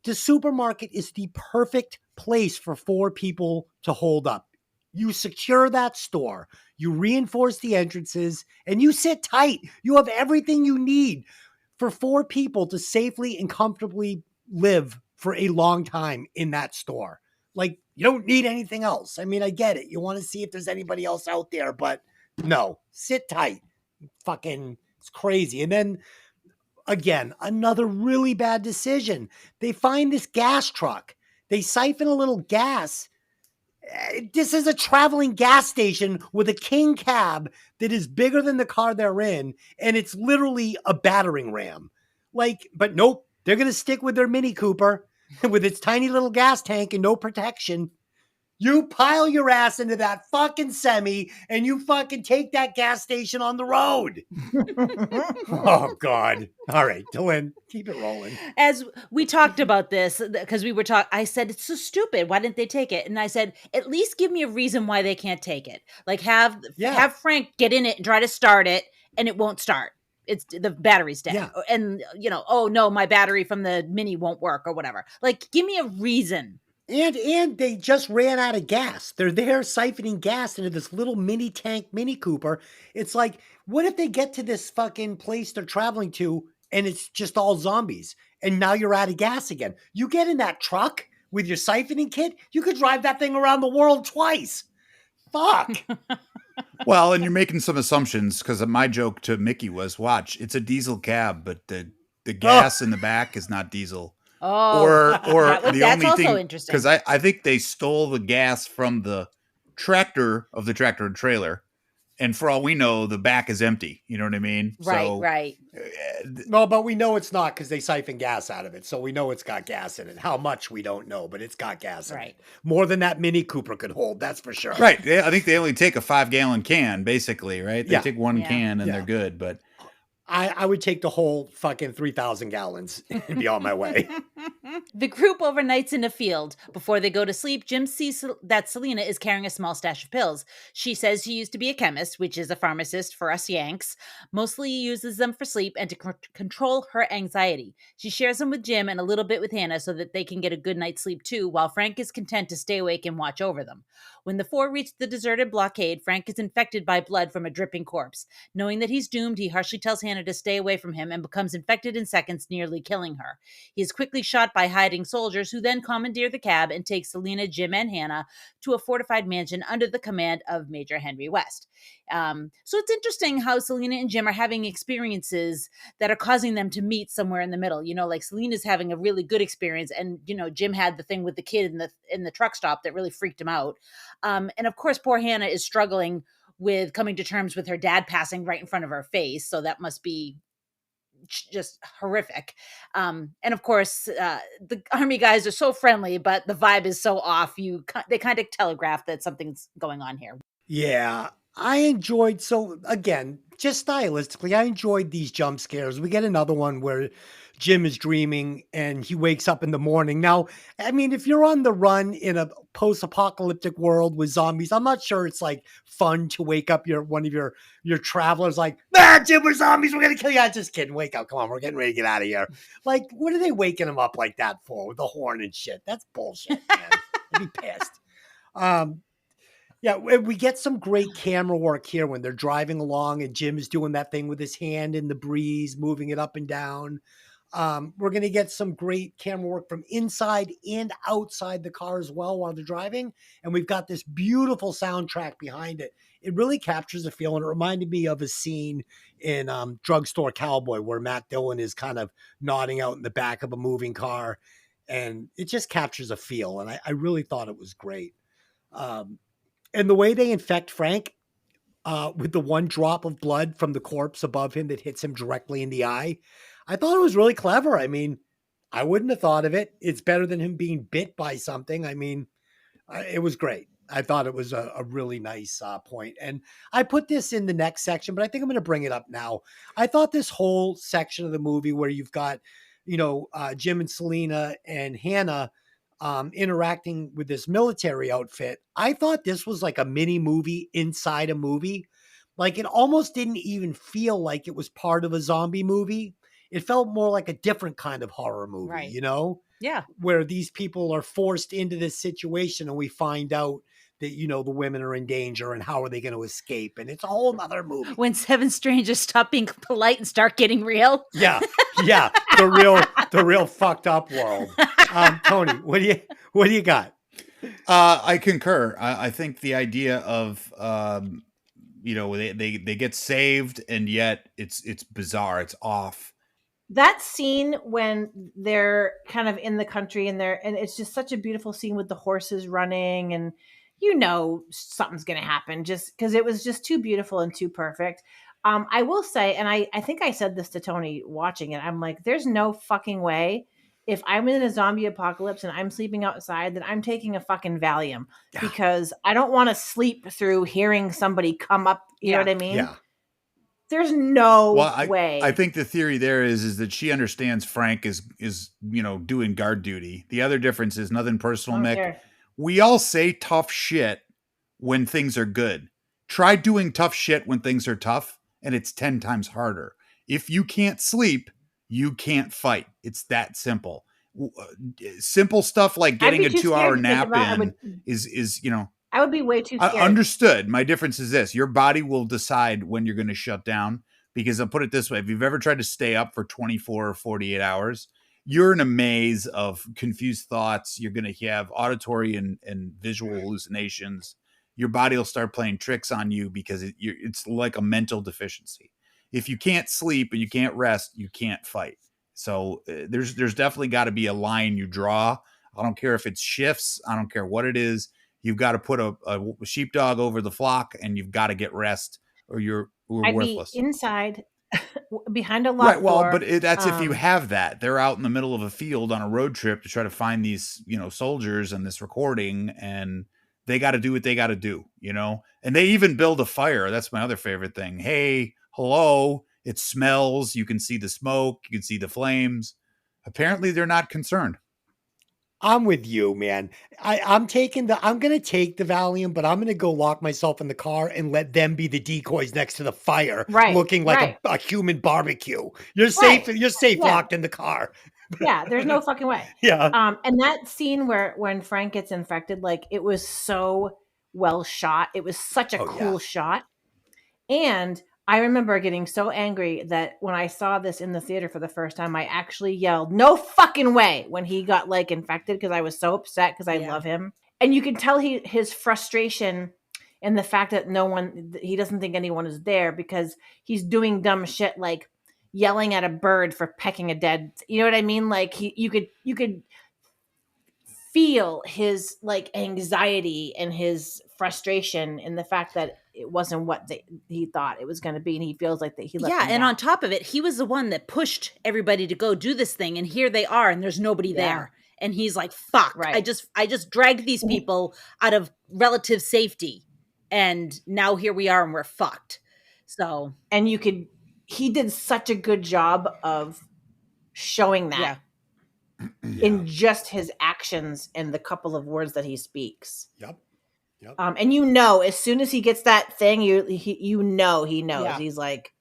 the supermarket is the perfect place for 4 people to hold up. You secure that store, you reinforce the entrances, and you sit tight. You have everything you need for 4 people to safely and comfortably live for a long time in that store. Like, you don't need anything else. I mean, I get it. You want to see if there's anybody else out there, but no, sit tight. Fucking, it's crazy. And then again, another really bad decision. They find this gas truck. They siphon a little gas. This is a traveling gas station with a king cab that is bigger than the car they're in, and it's literally a battering ram. Like, but nope, they're going to stick with their Mini Cooper with its tiny little gas tank and no protection. You pile your ass into that fucking semi and you fucking take that gas station on the road. Oh, God. All right, Dylan, keep it rolling. As we talked about this, because we were talking, I said, it's so stupid. Why didn't they take it? And I said, at least give me a reason why they can't take it. Like have Frank get in it and try to start it and it won't start. It's the battery's dead. Yeah. And, oh no, my battery from the Mini won't work or whatever. Like, give me a reason. And they just ran out of gas. They're there siphoning gas into this little mini tank Mini Cooper. It's like, what if they get to this fucking place they're traveling to and it's just all zombies? And now you're out of gas again. You get in that truck with your siphoning kit, you could drive that thing around the world twice. Fuck. Well, and you're making some assumptions because my joke to Mickey was, watch, it's a diesel cab, but the gas in the back is not diesel. Oh, or that's only also thing, interesting. because I think they stole the gas from the tractor of the tractor and trailer, and for all we know, the back is empty. You know what I mean? Right. No, but we know it's not because they siphon gas out of it, so we know it's got gas in it. How much we don't know, but it's got gas in it. More than that Mini Cooper could hold, that's for sure. Right. I think they only take a 5-gallon can, basically. Right? They take one can and they're good, but. I would take the whole fucking 3,000 gallons and be on my way. The group overnights in a field. Before they go to sleep, Jim sees that Selena is carrying a small stash of pills. She says she used to be a chemist, which is a pharmacist for us Yanks. Mostly uses them for sleep and to control her anxiety. She shares them with Jim and a little bit with Hannah so that they can get a good night's sleep too, while Frank is content to stay awake and watch over them. When the 4 reach the deserted blockade, Frank is infected by blood from a dripping corpse. Knowing that he's doomed, he harshly tells Hannah to stay away from him and becomes infected in seconds, nearly killing her. He is quickly shot by hiding soldiers who then commandeer the cab and take Selena, Jim, and Hannah to a fortified mansion under the command of Major Henry West. So it's interesting how Selena and Jim are having experiences that are causing them to meet somewhere in the middle. Like Selena's having a really good experience, and Jim had the thing with the kid in the truck stop that really freaked him out. And of course, poor Hannah is struggling with coming to terms with her dad passing right in front of her face. So that must be just horrific. And of course, the army guys are so friendly, but the vibe is so off. They kind of telegraph that something's going on here. Yeah, I enjoyed, so again, just stylistically, I enjoyed these jump scares. We get another one where Jim is dreaming and he wakes up in the morning. Now, I mean, if you're on the run in a post-apocalyptic world with zombies, I'm not sure it's like fun to wake up one of your travelers like, Jim, we're zombies, we're gonna kill you. Just kidding, wake up, come on, we're getting ready to get out of here. Like, what are they waking him up like that for with the horn and shit? That's bullshit, man. I'd be pissed. Yeah, we get some great camera work here when they're driving along and Jim is doing that thing with his hand in the breeze, moving it up and down. We're going to get some great camera work from inside and outside the car as well while they're driving. And we've got this beautiful soundtrack behind it. It really captures the feel. And it reminded me of a scene in Drugstore Cowboy where Matt Dillon is kind of nodding out in the back of a moving car. And it just captures a feel. And I really thought it was great. And the way they infect Frank with the one drop of blood from the corpse above him that hits him directly in the eye, I thought it was really clever. I mean, I wouldn't have thought of it. It's better than him being bit by something. I mean, it was great. I thought it was a really nice point. And I put this in the next section, but I think I'm going to bring it up now. I thought this whole section of the movie where you've got, Jim and Selena and Hannah interacting with this military outfit, I thought this was like a mini movie inside a movie. Like it almost didn't even feel like it was part of a zombie movie. It felt more like a different kind of horror movie, Right. Yeah. where these people are forced into this situation and we find out that, the women are in danger and how are they going to escape. And it's a whole nother movie. When seven strangers stop being polite and start getting real. Yeah. The real fucked up world. Tony, what do you got? I concur. I think the idea of, they get saved and yet it's bizarre. It's off. That scene when they're kind of in the country and it's just such a beautiful scene with the horses running and something's going to happen just because it was just too beautiful and too perfect. I will say, and I think I said this to Tony watching it, I'm like, there's no fucking way if I'm in a zombie apocalypse and I'm sleeping outside that I'm taking a fucking Valium because I don't want to sleep through hearing somebody come up. You know what I mean? Yeah. There's no way. I think the theory there is that she understands Frank is doing guard duty. The other difference is nothing personal, Mick. Care. We all say tough shit when things are good. Try doing tough shit when things are tough, and it's 10 times harder. If you can't sleep, you can't fight. It's that simple. Simple stuff like getting a 2-hour nap is I would be way too scared. Understood. My difference is this. Your body will decide when you're going to shut down, because I'll put it this way. If you've ever tried to stay up for 24 or 48 hours, you're in a maze of confused thoughts. You're going to have auditory and visual hallucinations. Your body will start playing tricks on you because it's like a mental deficiency. If you can't sleep and you can't rest, you can't fight. So there's definitely got to be a line you draw. I don't care if it's shifts. I don't care what it is. You've got to put a sheepdog over the flock, and you've got to get rest, or you're worthless. Be inside behind a locked door. Right. Well, but that's if you have that. They're out in the middle of a field on a road trip to try to find these, soldiers and this recording, and they got to do what they got to do, And they even build a fire. That's my other favorite thing. Hey, hello. It smells. You can see the smoke. You can see the flames. Apparently, they're not concerned. I'm with you, man. I'm going to take the Valium, but I'm going to go lock myself in the car and let them be the decoys next to the fire, looking like a human barbecue. You're safe. You're safe locked in the car. Yeah, there's no fucking way. Yeah. And that scene when Frank gets infected, like, it was so well shot. It was such a cool shot. And I remember getting so angry that when I saw this in the theater for the first time, I actually yelled, "No fucking way!" when he got like infected, because I was so upset because I Yeah. love him. And you can tell his frustration and the fact that he doesn't think anyone is there, because he's doing dumb shit like yelling at a bird for pecking a dead, you know what I mean? Like you could feel his like anxiety and his frustration in the fact that it wasn't what he thought it was going to be, and he feels like that he let Yeah, them and down. on top of it, he was the one that pushed everybody to go do this thing, and here they are, and there's nobody Yeah. there. And he's like, fuck, I Right. just dragged these people out of relative safety, and now here we are and we're fucked. So And he did such a good job of showing that yeah. in just his actions and the couple of words that he speaks. Yep. And as soon as he gets that thing, he knows. Yeah. He's like,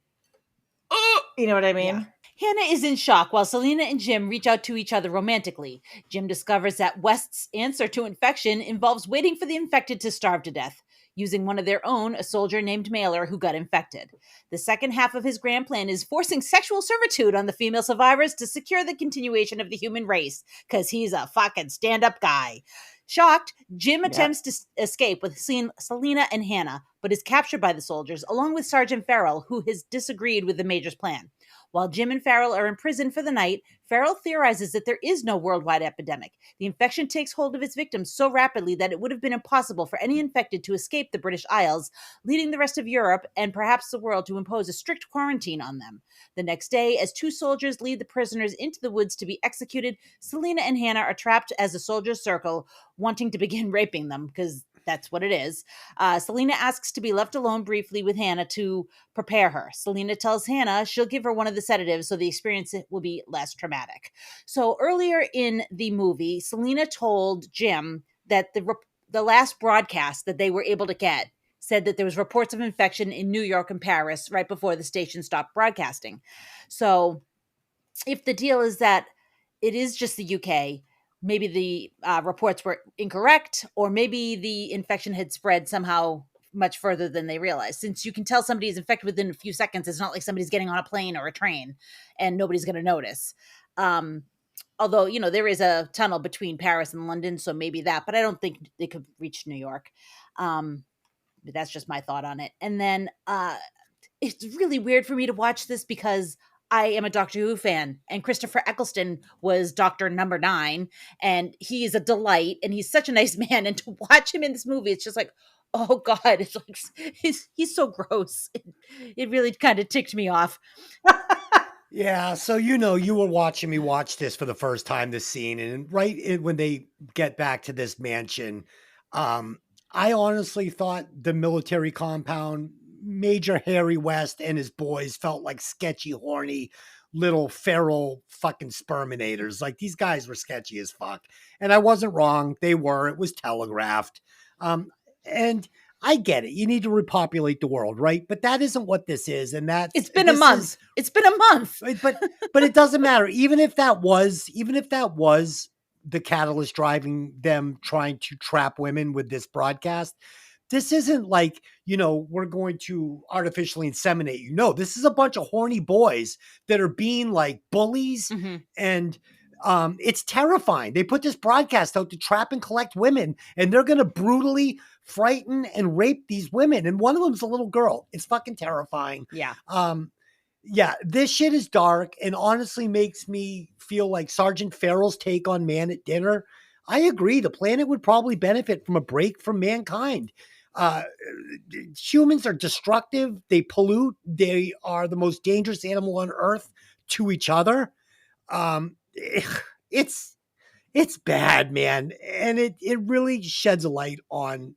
oh, you know what I mean? Yeah. Hannah is in shock while Selena and Jim reach out to each other romantically. Jim discovers that West's answer to infection involves waiting for the infected to starve to death, using one of their own, a soldier named Mailer, who got infected. The second half of his grand plan is forcing sexual servitude on the female survivors to secure the continuation of the human race, because he's a fucking stand-up guy. Shocked, Jim attempts to escape with Selena and Hannah, but is captured by the soldiers, along with Sergeant Farrell, who has disagreed with the Major's plan. While Jim and Farrell are in prison for the night, Farrell theorizes that there is no worldwide epidemic. The infection takes hold of its victims so rapidly that it would have been impossible for any infected to escape the British Isles, leading the rest of Europe and perhaps the world to impose a strict quarantine on them. The next day, as two soldiers lead the prisoners into the woods to be executed, Selena and Hannah are trapped as a soldier's circle, wanting to begin raping them, because that's what it is. Selena asks to be left alone briefly with Hannah to prepare her. Selena tells Hannah she'll give her one of the sedatives so the experience will be less traumatic. So earlier in the movie, Selena told Jim that the last broadcast that they were able to get said that there was reports of infection in New York and Paris right before the station stopped broadcasting. So if the deal is that it is just the UK, maybe the reports were incorrect, or maybe the infection had spread somehow much further than they realized. Since you can tell somebody is infected within a few seconds, it's not like somebody's getting on a plane or a train and nobody's going to notice. Although, there is a tunnel between Paris and London, so maybe that, but I don't think they could reach New York. But that's just my thought on it. And then it's really weird for me to watch this because I am a Doctor Who fan, and Christopher Eccleston was Doctor Number 9, and he is a delight, and he's such a nice man. And to watch him in this movie, it's just like, oh God, it's like he's so gross. It really kind of ticked me off. Yeah, so you were watching me watch this for the first time, this scene, and when they get back to this mansion, I honestly thought the military compound, Major Harry West and his boys felt like sketchy, horny, little feral fucking sperminators. Like, these guys were sketchy as fuck. And I wasn't wrong. They were. It was telegraphed. And I get it. You need to repopulate the world, right? But that isn't what this is. And it's been a month. It's been a month. But it doesn't matter. Even if that was the catalyst driving them trying to trap women with this broadcast, this isn't like, we're going to artificially inseminate you. No, this is a bunch of horny boys that are being like bullies. Mm-hmm. And it's terrifying. They put this broadcast out to trap and collect women, and they're going to brutally frighten and rape these women. And one of them's a little girl. It's fucking terrifying. Yeah. Yeah, this shit is dark and honestly makes me feel like Sergeant Farrell's take on Man at Dinner. I agree. The planet would probably benefit from a break from mankind. Humans are destructive. They pollute. They are the most dangerous animal on earth to each other. It's bad, man. And it really sheds a light on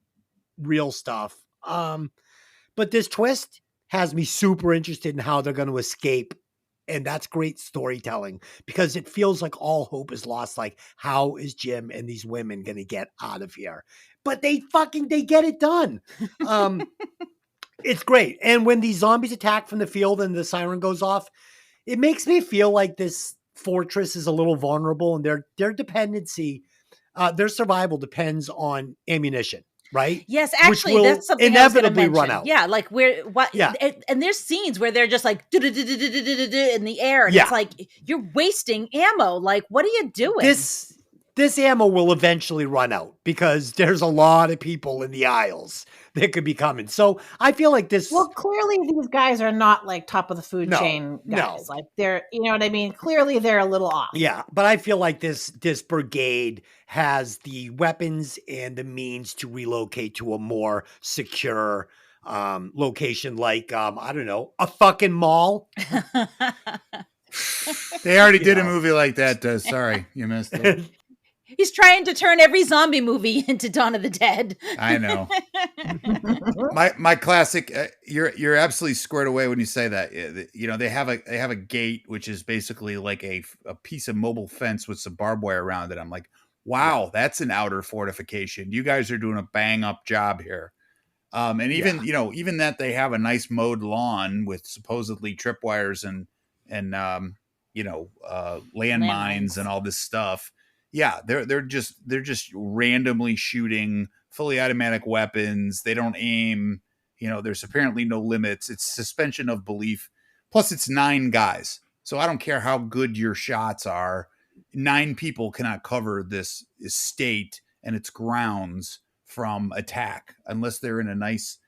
real stuff. But this twist has me super interested in how they're going to escape. And that's great storytelling because it feels like all hope is lost. Like, how is Jim and these women going to get out of here? But they get it done. It's great. And when these zombies attack from the field and the siren goes off, it makes me feel like this fortress is a little vulnerable, and their dependency, their survival depends on ammunition. right? Yes, Which actually, will that's something I was going to inevitably run mention. out. Yeah, like what? Yeah. And there's scenes where they're just like in the air, and Yeah. it's like you're wasting ammo. Like, what are you doing? This ammo will eventually run out because there's a lot of people in the aisles that could be coming. So I feel like this. Well, clearly these guys are not like top of the food No, chain guys. no. Like they're, you know what I mean? Clearly they're a little off. Yeah, but I feel like this brigade has the weapons and the means to relocate to a more secure location, like I don't know, a fucking mall. They already You did a know. movie like that. Sorry, you missed it. He's trying to turn every zombie movie into Dawn of the Dead. I know. My classic. You're absolutely squared away when you say that. You know, they have a gate which is basically like a piece of mobile fence with some barbed wire around it. I'm like, wow, that's an outer fortification. You guys are doing a bang up job here. And even even that they have a nice mowed lawn with supposedly tripwires and landmines and all this stuff. Yeah, they're just randomly shooting fully automatic weapons. They don't aim. You know, there's apparently no limits. It's suspension of belief. Plus, it's 9 guys, so I don't care how good your shots are. 9 people cannot cover this estate and its grounds from attack unless they're in a nice,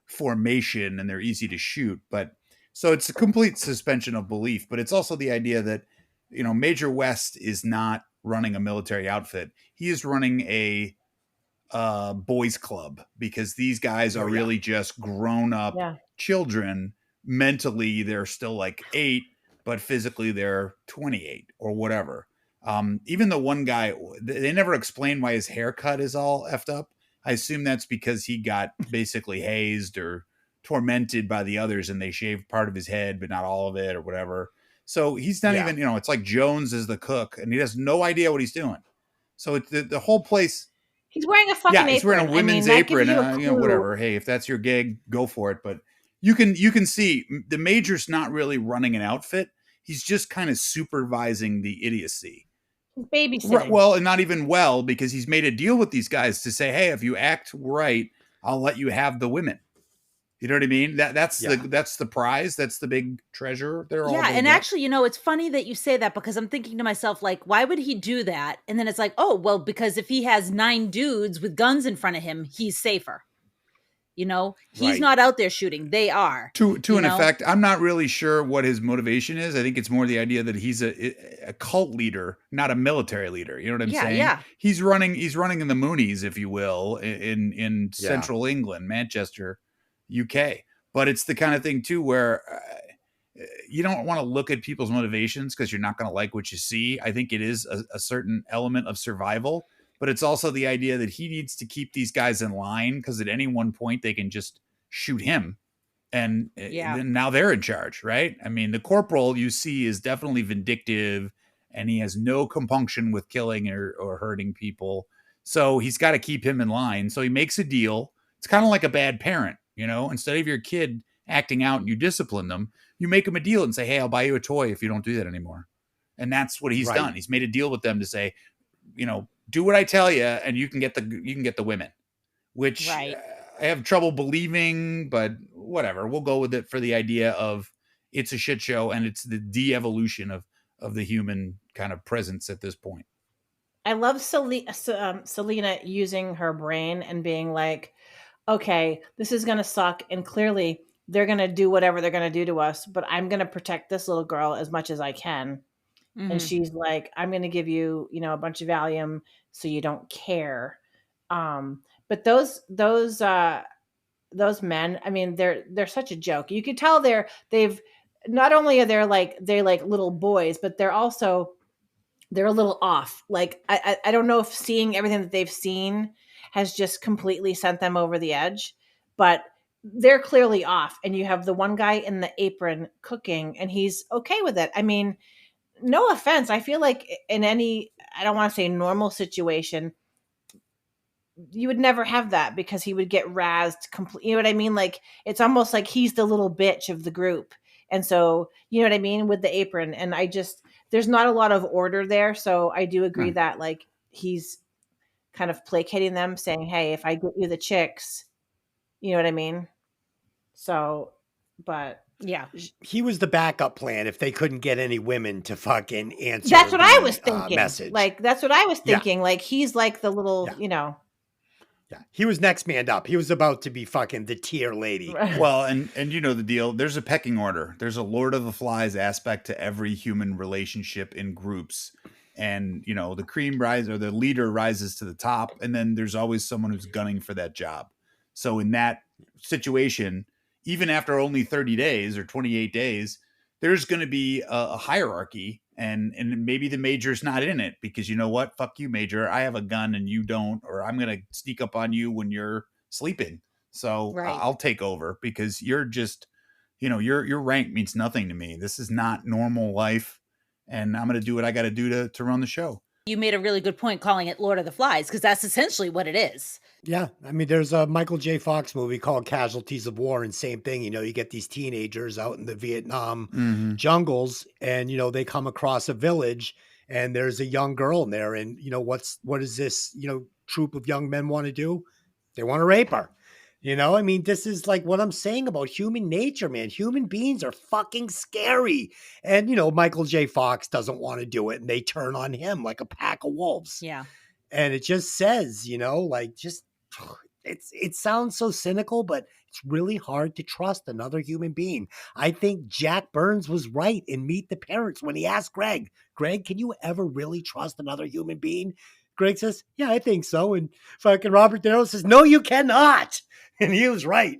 formation and they're easy to shoot. But so it's a complete suspension of belief, but it's also the idea that, Major West is not running a military outfit. He is running a boys club because these guys are really just grown up children. Mentally, they're still like 8, but physically they're 28 or whatever. Even the one guy, they never explain why his haircut is all effed up. I assume that's because he got basically hazed or tormented by the others and they shaved part of his head, but not all of it or whatever. So he's not even, it's like Jones is the cook and he has no idea what he's doing. So it's the whole place. He's wearing a fucking apron. He's wearing a women's apron. Whatever. Hey, if that's your gig, go for it. But you can see the Major's not really running an outfit. He's just kind of supervising the idiocy. Babysitting. Well, and not even well, because he's made a deal with these guys to say, hey, if you act right, I'll let you have the women. You know what I mean? That's the prize. That's the big treasure. Actually, it's funny that you say that because I'm thinking to myself, like, why would he do that? And then it's like, oh, well, because if he has 9 dudes with guns in front of him, he's safer. He's not out there shooting. They are. To an effect, I'm not really sure what his motivation is. I think it's more the idea that he's a cult leader, not a military leader. You know what I'm saying? Yeah. He's running in the Moonies, if you will, in central England, Manchester, UK. But it's the kind of thing too where you don't want to look at people's motivations because you're not going to like what you see. I think it is a certain element of survival. But it's also the idea that he needs to keep these guys in line because at any one point they can just shoot him. And now they're in charge, right? I mean, the corporal you see is definitely vindictive and he has no compunction with killing or hurting people. So he's got to keep him in line. So he makes a deal. It's kind of like a bad parent, instead of your kid acting out and you discipline them, you make them a deal and say, hey, I'll buy you a toy if you don't do that anymore. And that's what he's done. He's made a deal with them to say, do what I tell you, and you can get the women, which I have trouble believing, but whatever. We'll go with it for the idea of it's a shit show and it's the de-evolution of the human kind of presence at this point. I love Selena using her brain and being like, okay, this is going to suck. And clearly they're going to do whatever they're going to do to us, but I'm going to protect this little girl as much as I can. Mm-hmm. And she's like, I'm going to give you, a bunch of Valium so you don't care. But those men, I mean, they're such a joke. You could tell they've not only are they're like little boys, but they're a little off. Like, I don't know if seeing everything that they've seen has just completely sent them over the edge, but they're clearly off. And you have the one guy in the apron cooking and he's okay with it. I mean, no offense. I feel like in any, I don't want to say normal situation, you would never have that because he would get razzed completely. You know what I mean? Like, it's almost like he's the little bitch of the group. And so, you know what I mean? With the apron. And there's not a lot of order there. So I do agree that like he's kind of placating them, saying, "Hey, if I get you the chicks," you know what I mean? So, but Yeah. He was the backup plan if they couldn't get any women to fucking answer that's what I was the thinking. message. Like, that's what I was Yeah. thinking. Like, he's like the little, Yeah. Yeah, he was next man up. He was about to be fucking the tier lady. Well, and you know the deal. There's a pecking order. There's a Lord of the Flies aspect to every human relationship in groups. And you know, the cream rise or the leader rises to the top, and then there's always someone who's gunning for that job. So in that situation, even after only 30 days or 28 days, there's going to be a hierarchy, and maybe the major's not in it because you know what? Fuck you, major. I have a gun and you don't, or I'm going to sneak up on you when you're sleeping. So Right. I'll take over because you're just, you know, your rank means nothing to me. This is not normal life, and I'm going to do what I got to do to run the show. You made a really good point calling it Lord of the Flies, because that's essentially what it is. Yeah, I mean, there's a Michael J. Fox movie called Casualties of War, and same thing. You know, you get these teenagers out in the Vietnam jungles, and you know they come across a village, and there's a young girl in there, and you know what is this? You know, troop of young men want to do? They want to rape her. You know, I mean, this is like what I'm saying about human nature, man. Human beings are fucking scary, and you know, Michael J. Fox doesn't want to do it, and they turn on him like a pack of wolves. Yeah. And it just says, you know, like just it sounds so cynical, but it's really hard to trust another human being. I think Jack Burns was right in Meet the Parents when he asked Greg, can you ever really trust another human being? Greg says, yeah, I think so. And fucking Robert De Niro says, no, you cannot. And he was right.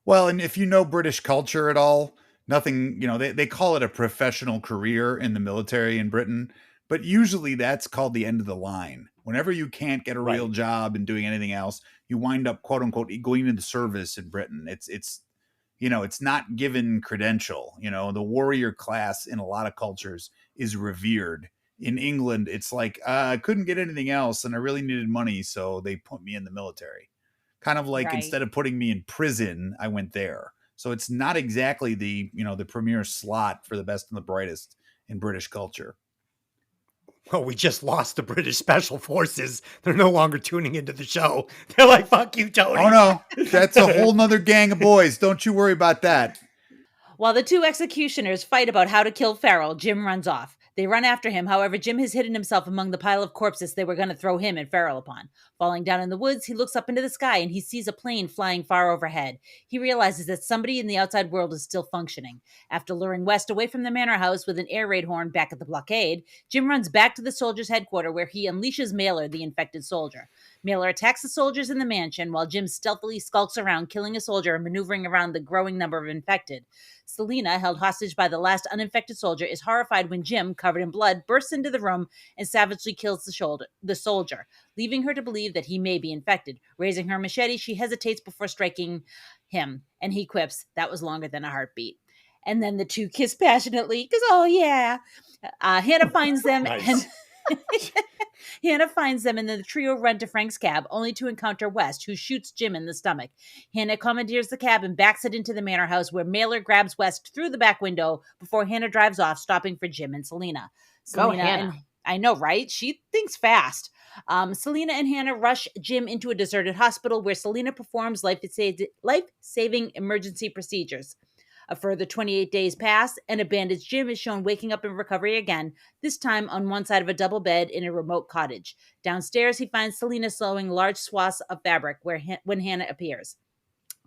Well, and if you know British culture at all, nothing, you know, they call it a professional career in the military in Britain, but usually that's called the end of the line. Whenever you can't get a real job and doing anything else, you wind up, quote unquote, going into service in Britain. It's, you know, it's not given credential. You know, the warrior class in a lot of cultures is revered. In England, it's like, I couldn't get anything else and I really needed money, so they put me in the military. Kind of like instead of putting me in prison, I went there. So it's not exactly the, you know, the premier slot for the best and the brightest in British culture. Well, we just lost the British Special Forces. They're no longer tuning into the show. They're like, fuck you, Tony. Oh, no. That's a whole nother gang of boys. Don't you worry about that. While the two executioners fight about how to kill Farrell, Jim runs off. They run after him. However, Jim has hidden himself among the pile of corpses they were going to throw him and Farrell upon. Falling down in the woods, he looks up into the sky and he sees a plane flying far overhead. He realizes that somebody in the outside world is still functioning. After luring West away from the manor house with an air raid horn back at the blockade, Jim runs back to the soldiers' headquarters where he unleashes Mailer, the infected soldier. Mailer attacks the soldiers in the mansion while Jim stealthily skulks around, killing a soldier and maneuvering around the growing number of infected. Selena, held hostage by the last uninfected soldier, is horrified when Jim, covered in blood, bursts into the room and savagely kills the soldier, leaving her to believe that he may be infected. Raising her machete, she hesitates before striking him, and he quips, "That was longer than a heartbeat." And then the two kiss passionately, because, oh, yeah. Hannah finds them and... Hannah finds them and then the trio run to Frank's cab, only to encounter West, who shoots Jim in the stomach. Hannah commandeers the cab and backs it into the manor house, where Mailer grabs West through the back window before Hannah drives off, stopping for Jim and Selena. Go, Hannah. I know, right? She thinks fast. Selena and Hannah rush Jim into a deserted hospital where Selena performs life-saving emergency procedures. A further 28 days pass, and a bandaged Jim is shown waking up in recovery again, this time on one side of a double bed in a remote cottage. Downstairs, he finds Selena sewing large swaths of fabric when Hannah appears.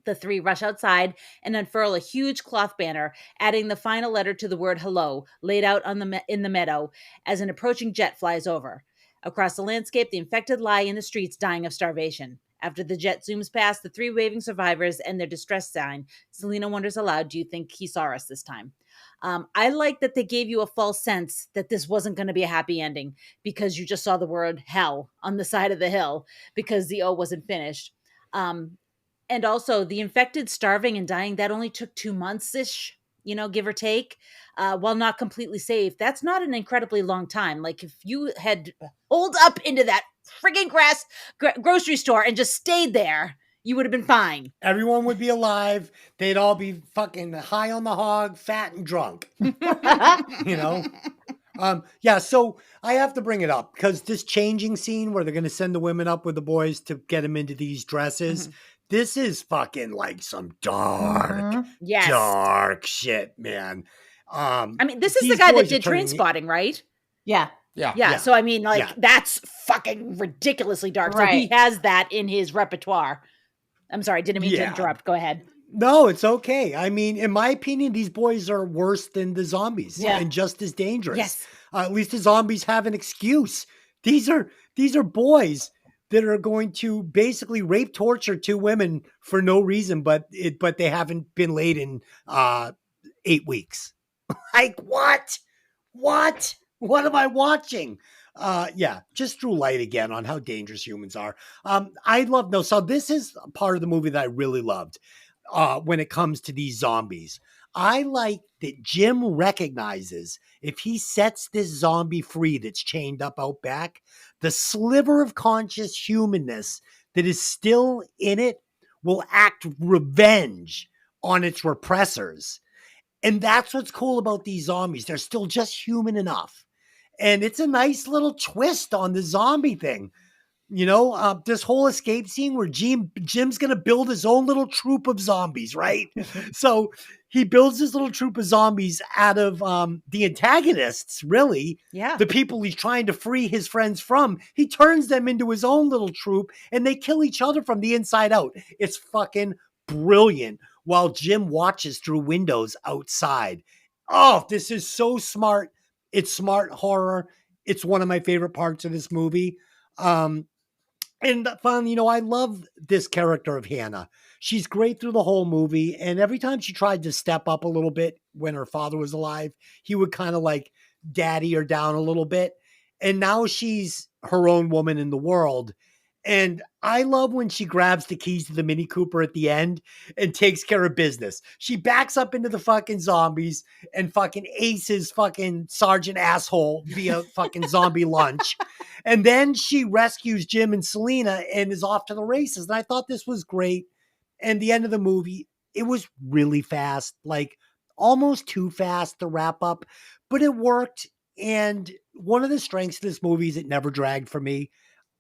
The three rush outside and unfurl a huge cloth banner, adding the final letter to the word hello, laid out in the meadow as an approaching jet flies over. Across the landscape, the infected lie in the streets, dying of starvation. After the jet zooms past the three waving survivors and their distress sign, Selena wonders aloud, do you think he saw us this time? I like that they gave you a false sense that this wasn't going to be a happy ending because you just saw the word hell on the side of the hill because the O wasn't finished. And also the infected starving and dying, that only took 2 months-ish, you know, give or take, while not completely safe. That's not an incredibly long time. Like if you had holed up into that friggin' grocery store and just stayed there, you would have been fine. Everyone would be alive. They'd all be fucking high on the hog, fat and drunk. You know? Yeah, so I have to bring it up because this changing scene where they're going to send the women up with the boys to get them into these dresses, this is fucking like some dark, Yes. dark shit, man. I mean, this is the These guy that boys are did Train turning. Spotting, right? Yeah. Yeah. Yeah. Yeah. So, I mean, like, Yeah. that's fucking ridiculously dark. So he Right. has that in his repertoire. I'm sorry, didn't mean to Yeah. interrupt. Go ahead. No, it's okay. I mean, in my opinion, these boys are worse than the zombies Yeah. and just as dangerous. Yes. At least the zombies have an excuse. These are boys that are going to basically rape, torture two women for no reason, but they haven't been laid in 8 weeks. Like what? What am I watching? Yeah, just drew light again on how dangerous humans are. I love no. So this is a part of the movie that I really loved when it comes to these zombies. I like that Jim recognizes if he sets this zombie free that's chained up out back, the sliver of conscious humanness that is still in it will act revenge on its repressors. And that's what's cool about these zombies. They're still just human enough. And it's a nice little twist on the zombie thing. You know, this whole escape scene where Jim's going to build his own little troop of zombies, right? So he builds his little troop of zombies out of the antagonists, really. Yeah. The people he's trying to free his friends from. He turns them into his own little troop and they kill each other from the inside out. It's fucking brilliant while Jim watches through windows outside. Oh, this is so smart. It's smart horror. It's one of my favorite parts of this movie. And fun, you know, I love this character of Hannah. She's great through the whole movie. And every time she tried to step up a little bit when her father was alive, he would kind of like daddy her down a little bit. And now she's her own woman in the world. And I love when she grabs the keys to the Mini Cooper at the end and takes care of business. She backs up into the fucking zombies and fucking aces fucking Sergeant Asshole via fucking zombie lunch. And then she rescues Jim and Selena and is off to the races. And I thought this was great. And the end of the movie, it was really fast, like almost too fast to wrap up, but it worked. And one of the strengths of this movie is it never dragged for me.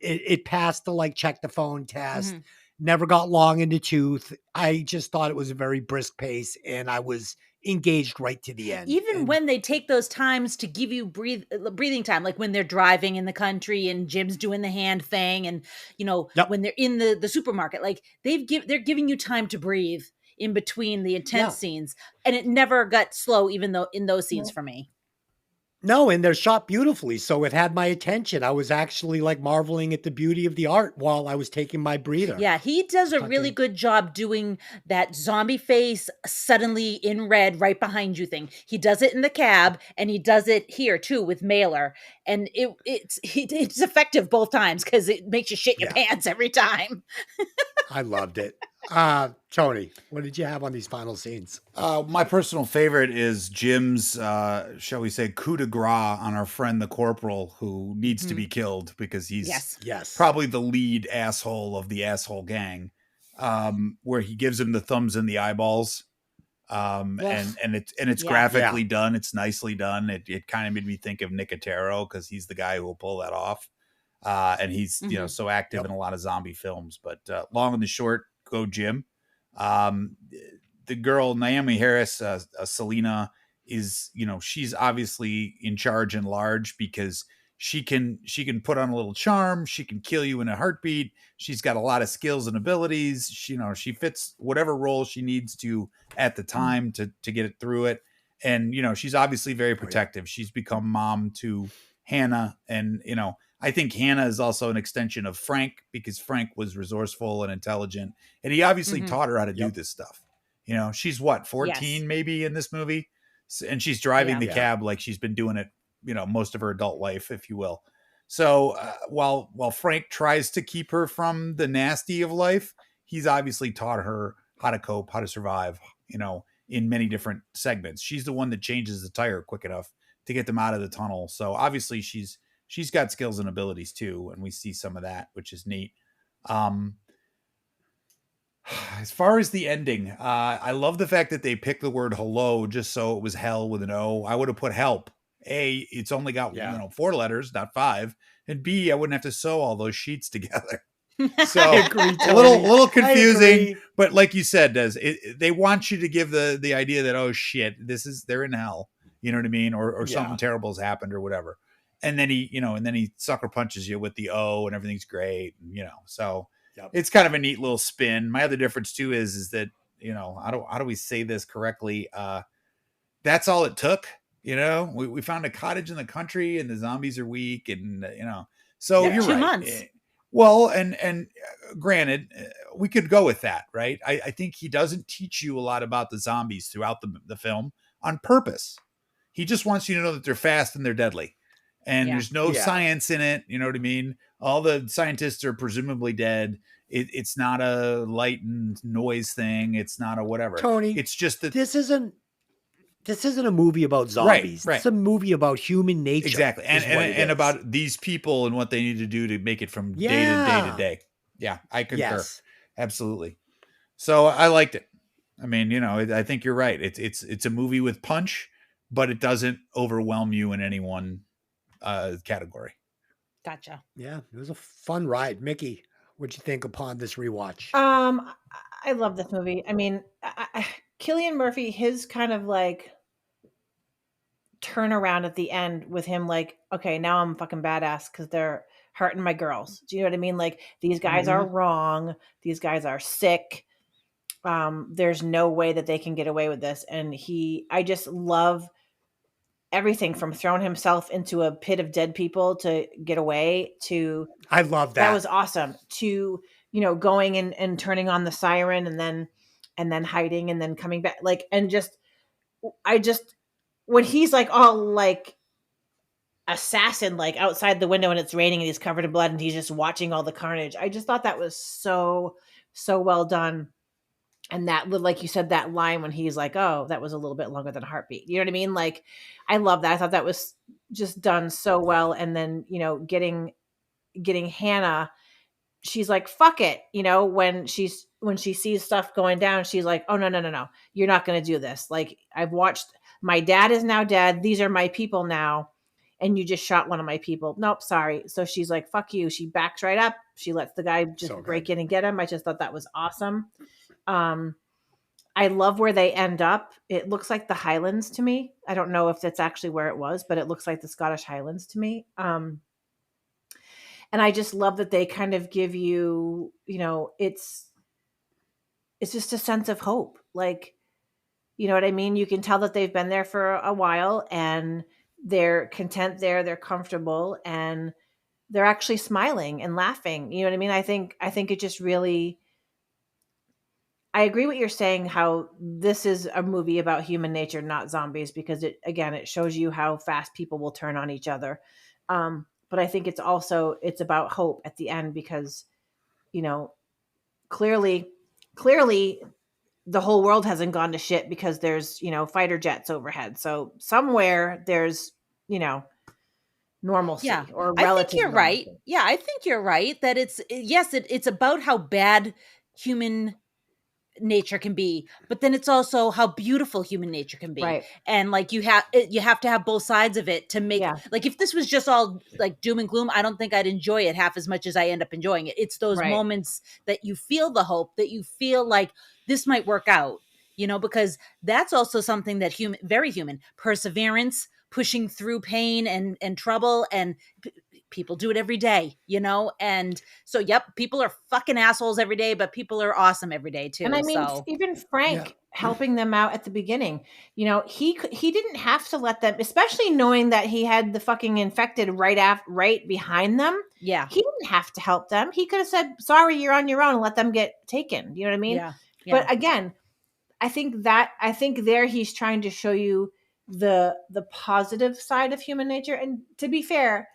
It passed the like check the phone test, never got long in the tooth. I just thought it was a very brisk pace and I was engaged right to the end. Even when they take those times to give you breathing time, like when they're driving in the country and Jim's doing the hand thing, and you know, when they're in the supermarket, like they're giving you time to breathe in between the intense scenes, and it never got slow, even though in those scenes for me. No, and they're shot beautifully. So it had my attention. I was actually like marveling at the beauty of the art while I was taking my breather. Yeah, he does a really good job doing that zombie face suddenly in red right behind you thing. He does it in the cab and he does it here too with Mailer. And it's effective both times because it makes you shit your pants every time. I loved it. Tony, what did you have on these final scenes? My personal favorite is Jim's, shall we say, coup de grace on our friend the corporal, who needs to be killed because he's probably the lead asshole of the asshole gang, where he gives him the thumbs in the eyeballs. And it's graphically done. It's nicely done. It kind of made me think of Nicotero because he's the guy who will pull that off. And he's, you know, so active in a lot of zombie films, but long and the short, go Jim. The girl, Naomi Harris, Selena, is, you know, she's obviously in charge and large because she can put on a little charm. She can kill you in a heartbeat. She's got a lot of skills and abilities. She, you know, she fits whatever role she needs to at the time to get it through it. And, you know, she's obviously very protective. She's become mom to Hannah. And, you know, I think Hannah is also an extension of Frank because Frank was resourceful and intelligent. And he obviously taught her how to do this stuff. You know, she's what, 14 maybe in this movie? And she's driving the cab like she's been doing it, you know, most of her adult life, if you will. So while Frank tries to keep her from the nasty of life, he's obviously taught her how to cope, how to survive, you know, in many different segments. She's the one that changes the tire quick enough to get them out of the tunnel. So obviously she's got skills and abilities too. And we see some of that, which is neat. As far as the ending, I love the fact that they picked the word hello just so it was hell with an O. I would have put help A, it's only got Yeah. 4 letters, not 5, and B, I wouldn't have to sew all those sheets together. I So agree, a little Tony. I confusing, agree. but like you said, they want you to give the idea that, oh shit, they're in hell, you know what I mean, or something Yeah. terrible has happened or whatever, and then he sucker punches you with the O and everything's great, so Yep. it's kind of a neat little spin. My other difference too is that how do we say this correctly? That's all it took. We found a cottage in the country and the zombies are weak, and so Yeah. you're 2 right. months. Well, and granted, we could go with that, right? I think he doesn't teach you a lot about the zombies throughout the film on purpose. He just wants you to know that they're fast and they're deadly, and Yeah. there's no Yeah. science in it. You know what I mean? All the scientists are presumably dead. It's not a light and noise thing. It's not a whatever. Tony, It's just that this isn't a movie about zombies. right. It's a movie about human nature. exactly, and is what it is. about these people and what they need to do to make it from day to Yeah. day. Yeah, I concur. Yes. Absolutely. So I liked it. I mean, I think you're right. It's a movie with punch, but it doesn't overwhelm you in any one category. Gotcha. Yeah, it was a fun ride. Mickey, what'd you think upon this rewatch? I love this movie. I mean, Cillian Murphy, his kind of like turnaround at the end with him, like, okay, now I'm fucking badass because they're hurting my girls. Do you know what I mean? Like, these guys are wrong. These guys are sick. There's no way that they can get away with this. And I just love everything from throwing himself into a pit of dead people to get away to I love that. that was awesome, to going and turning on the siren and then hiding and then coming back, like, and just when he's like all like assassin, like outside the window and it's raining and he's covered in blood and he's just watching all the carnage. I just thought that was so well done. And that, like you said, that line when he's like, oh, that was a little bit longer than a heartbeat. You know what I mean? Like, I love that. I thought that was just done so well. And then, getting Hannah, she's like, fuck it. When she sees stuff going down, she's like, oh, no. You're not going to do this. Like, I've watched, my dad is now dead. These are my people now. And you just shot one of my people. Nope, sorry. So she's like, fuck you. She backs right up. She lets the guy just break in and get him. I just thought that was awesome. I love where they end up. It looks like the Highlands to me. I don't know if that's actually where it was, but it looks like the Scottish Highlands to me. And I just love that they kind of give you, it's just a sense of hope. Like, you know what I mean? You can tell that they've been there for a while and they're content there. They're comfortable and they're actually smiling and laughing. You know what I mean? I think it just really, I agree what you're saying, how this is a movie about human nature, not zombies, because it shows you how fast people will turn on each other. But I think it's about hope at the end because, clearly the whole world hasn't gone to shit because there's, fighter jets overhead. So somewhere there's, normalcy or relative. I think you're right. Yeah, I think you're right that it's about how bad human nature can be, but then it's also how beautiful human nature can be. Right. And like you have to have both sides of it to make like, if this was just all like doom and gloom, I don't think I'd enjoy it half as much as I end up enjoying it. It's those moments that you feel the hope, that you feel like this might work out, because that's also something that very human perseverance, pushing through pain and trouble, and people do it every day, and so, yep, people are fucking assholes every day, but people are awesome every day too. And I mean, even Frank helping them out at the beginning, he didn't have to let them, especially knowing that he had the fucking infected right behind them. Yeah. He didn't have to help them. He could have said, sorry, you're on your own, and let them get taken. You know what I mean? Yeah. But again, I think there he's trying to show you the positive side of human nature. And to be fair,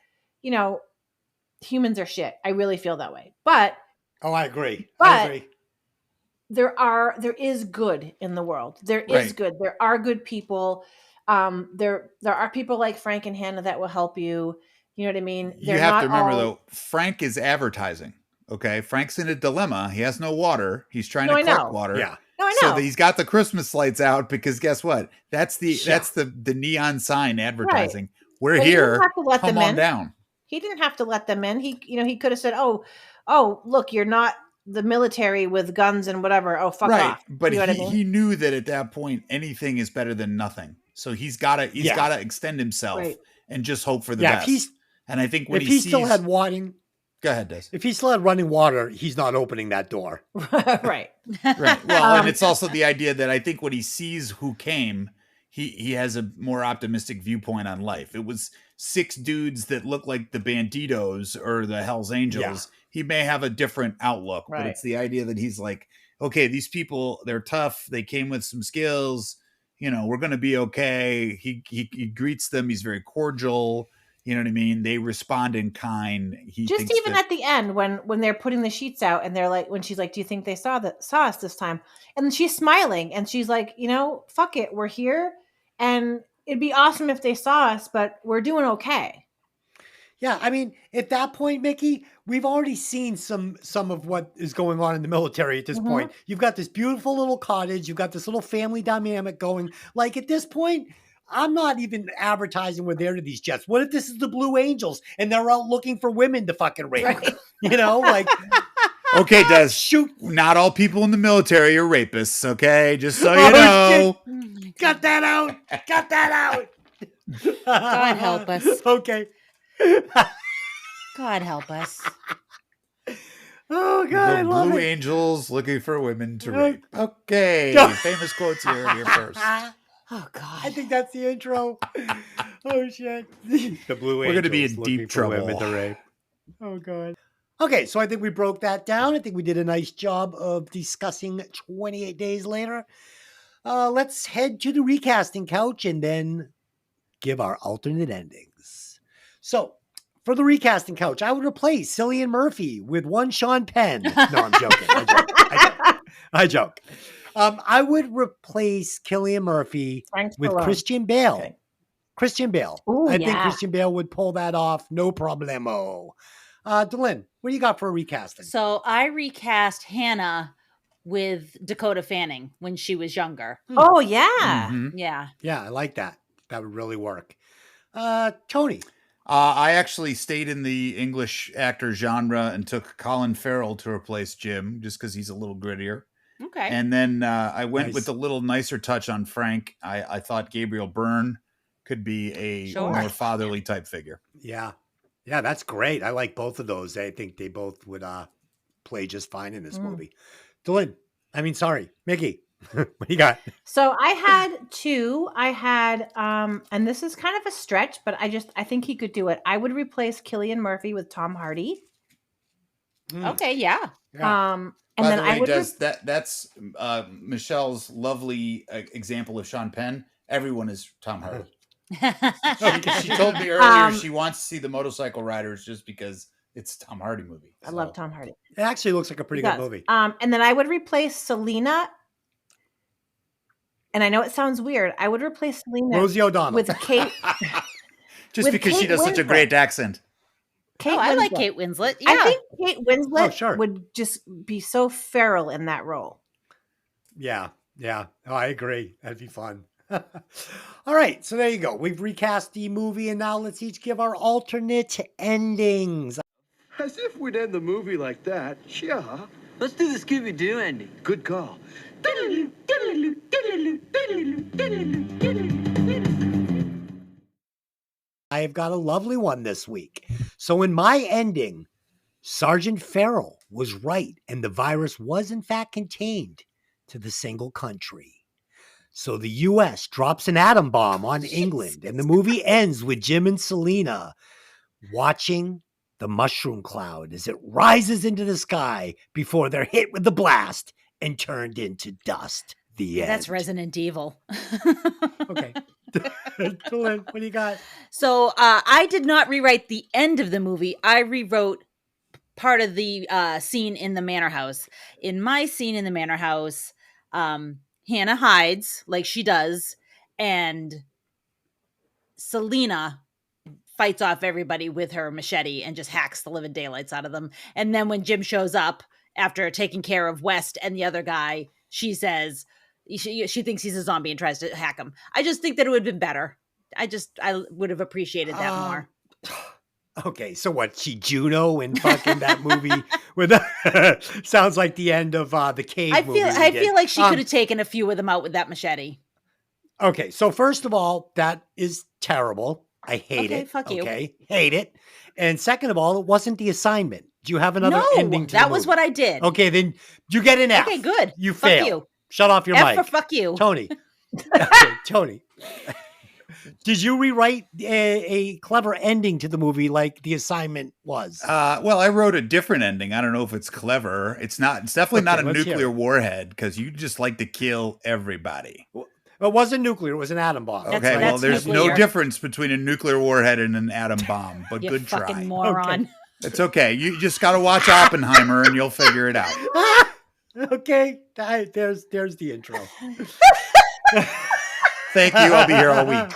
humans are shit. I really feel that way. But I agree. there is good in the world. There is good. There are good people. There are people like Frank and Hannah that will help you. You know what I mean? You have to remember though, Frank is advertising. Okay. Frank's in a dilemma. He has no water. He's trying to collect water. Yeah. No, I So know. he's got the Christmas lights out because guess what? That's Yeah. the neon sign advertising. We're But he didn't here. have to let Come them on in. down. He didn't have to let them in. He could have said, "Oh, look, you're not the military with guns and whatever. Oh, fuck Right. off." But You know what I mean? he knew that at that point anything is better than nothing. So he's gotta extend himself Right. and just hope for the Yeah, best. And I think when if he he still sees, had running, go ahead, Des. if he still had running water, he's not opening that door. Right. Right. Well, and Um, it's also the idea that I think when he sees who came, he has a more optimistic viewpoint on life. It was 6 dudes that look like the Banditos or the Hells Angels. He may have a different outlook, but Right. it's the idea that he's like, okay, these people, they're tough. They came with some skills. You know, we're going to be okay. He greets them. He's very cordial. You know what I mean? They respond in kind. He just thinks even that, at the end when they're putting the sheets out and they're like, when she's like, "Do you think they saw us this time?" And she's smiling and she's like, "Fuck it, we're here, and it'd be awesome if they saw us, but we're doing okay." Yeah, I mean, at that point, Mickey, we've already seen some of what is going on in the military at this Mhm. point. You've got this beautiful little cottage, you've got this little family dynamic going. Like at this point, I'm not even advertising we're there to these jets. What if this is the Blue Angels and they're out looking for women to fucking rape? Right. You know, like okay, Des, shoot. not all people in the military are rapists, okay? Just so you Oh, know. Cut that out. Cut that out. God help us. Okay. God help us. Oh God, I The love Blue it. Angels looking for women to Right. rape. Okay, famous quotes here first. Oh God. I think that's the intro. Oh shit. The Blue We're gonna be Angels in looking deep for women trouble. to rape. Oh God. Okay, so I think we broke that down. I think we did a nice job of discussing 28 Days Later. Let's head to the recasting couch and then give our alternate endings. So, for the recasting couch, I would replace Cillian Murphy with one Sean Penn. No, I'm joking. I joke. I would replace Cillian Murphy Frank with Stallone. Christian Bale. Okay. Christian Bale. Ooh, I think yeah. Christian Bale would pull that off. No problemo. Delynn, what do you got for a recasting? So I recast Hannah with Dakota Fanning when she was younger. Oh yeah. Mhm. Yeah. Yeah, I like that. That would really work. Tony. I actually stayed in the English actor genre and took Colin Farrell to replace Jim, just because he's a little grittier. Okay. And then I went Nice. with a little nicer touch on Frank. I thought Gabriel Byrne could be a Sure. more fatherly type figure. Yeah. Yeah, that's great. I like both of those. I think they both would play just fine in this movie. Delynn. I mean, sorry, Mickey. What do you got? So I had 2. I had and this is kind of a stretch, but I think he could do it. I would replace Cillian Murphy with Tom Hardy. Okay. Yeah. Yeah. And By then the way, I would that's Michelle's lovely example of Sean Penn. Everyone is Tom Hardy. She told me earlier she wants to see the motorcycle riders just because it's a Tom Hardy movie. I love Tom Hardy. It actually looks like a pretty It good does. movie. And then I would replace Selena. And I know it sounds weird. I would replace Selena Rosie O'Donnell. with Kate. Just with because she Kate does such a Winslet. great accent. Oh, I like Winslet. Kate Winslet. Yeah. I think Kate Winslet sure. would just be so feral in that role. Yeah. Yeah. Oh, I agree. That'd be fun. All right. So there you go. We've recast the movie and now let's each give our alternate endings. As if we'd end the movie like that. Yeah. Let's do the Scooby-Doo ending. Good call. I have got a lovely one this week. So in my ending, Sergeant Farrell was right, and the virus was in fact contained to the single country. So the U.S. drops an atom bomb on England, and the movie ends with Jim and Selena watching the mushroom cloud as it rises into the sky before they're hit with the blast and turned into dust. The end. That's Resident Evil. Okay. What do you got? So I did not rewrite the end of the movie. I rewrote part of the scene in the manor house. In my scene in the manor house, Hannah hides like she does, and Selena fights off everybody with her machete and just hacks the living daylights out of them. And then when Jim shows up after taking care of West and the other guy, she says she thinks he's a zombie and tries to hack him. I just think that it would have been better. I would have appreciated that more. Okay, so what? She Juno in fucking that movie with sounds like the end of the cave movie. I feel like she could have taken a few of them out with that machete. Okay, so first of all, that is terrible. I hate it. Fuck you. Okay, hate it. And second of all, it wasn't the assignment. Do you have another ending to that the was movie? what I did. Okay, then you get an F. Okay, good. You Fuck fail. you. Shut off your F mic. for fuck you. Tony. Okay, Tony. Did you rewrite a clever ending to the movie like the assignment was? Well, I wrote a different ending. I don't know if it's clever. It's not. It's definitely not a let's hear nuclear it. warhead because you just like to kill everybody. It wasn't nuclear. It was an atom bomb. Okay, That's well, there's nuclear. no difference between a nuclear warhead and an atom bomb, but You good fucking try. moron. It's okay. You just got to watch Oppenheimer and you'll figure it out. Okay, there's the intro. Thank you. I'll be here all week.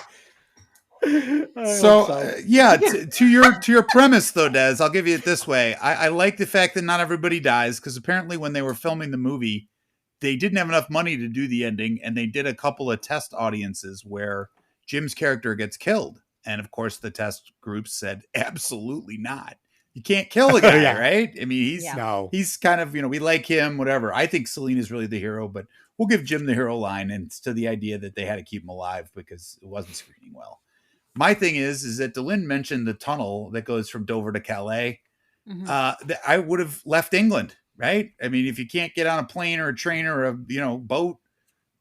To your premise though, Des, I'll give you it this way. I like the fact that not everybody dies because apparently when they were filming the movie, they didn't have enough money to do the ending, and they did a couple of test audiences where Jim's character gets killed, and of course the test group said absolutely not. You can't kill the guy, right? I mean, he's kind of, we like him, whatever. I think Selena's really the hero, but we'll give Jim the hero line, and it's to the idea that they had to keep him alive because it wasn't screening well. My thing is that DeLynn mentioned the tunnel that goes from Dover to Calais. Mm-hmm. I would have left England, right? I mean, if you can't get on a plane or a train or a boat,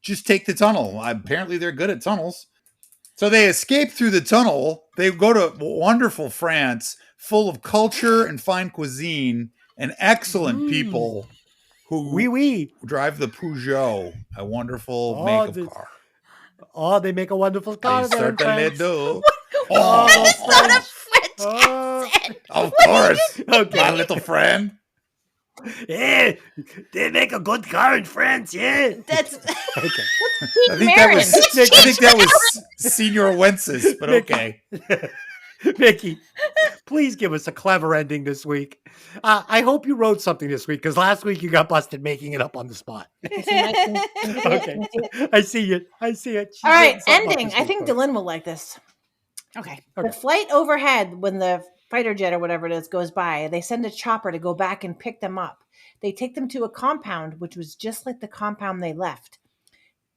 just take the tunnel. Apparently, they're good at tunnels. So they escape through the tunnel. They go to wonderful France, full of culture and fine cuisine and excellent people who drive the Peugeot, a wonderful car. Oh, they make a wonderful car. They certainly do. That's not a French accent. Of course, my little friend. Yeah, they make a good car in France. Yeah, That's okay. I think that was Senior Wences, but okay. Mickey, please give us a clever ending this week. I hope you wrote something this week because last week you got busted making it up on the spot. Okay, I see it. She's All right, written something up ending. this I week, think folks. Dylan will like this. okay. The flight overhead, when the fighter jet or whatever it is goes by, they send a chopper to go back and pick them up. They take them to a compound, which was just like the compound they left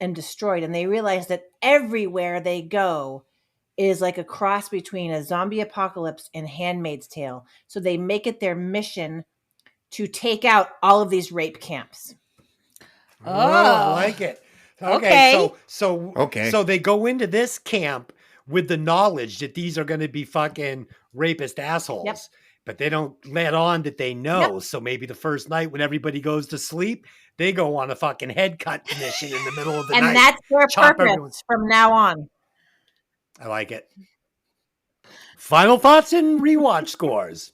and destroyed. And they realize that everywhere they go is like a cross between a zombie apocalypse and Handmaid's Tale. So they make it their mission to take out all of these rape camps. Oh, I like it. Okay. So they go into this camp with the knowledge that these are going to be fucking rapist assholes. Yep. But they don't let on that they know. Yep. So maybe the first night when everybody goes to sleep, they go on a fucking head cut mission in the middle of the night. And that's their Chop purpose everyone. from now on. I like it. Final thoughts and rewatch scores.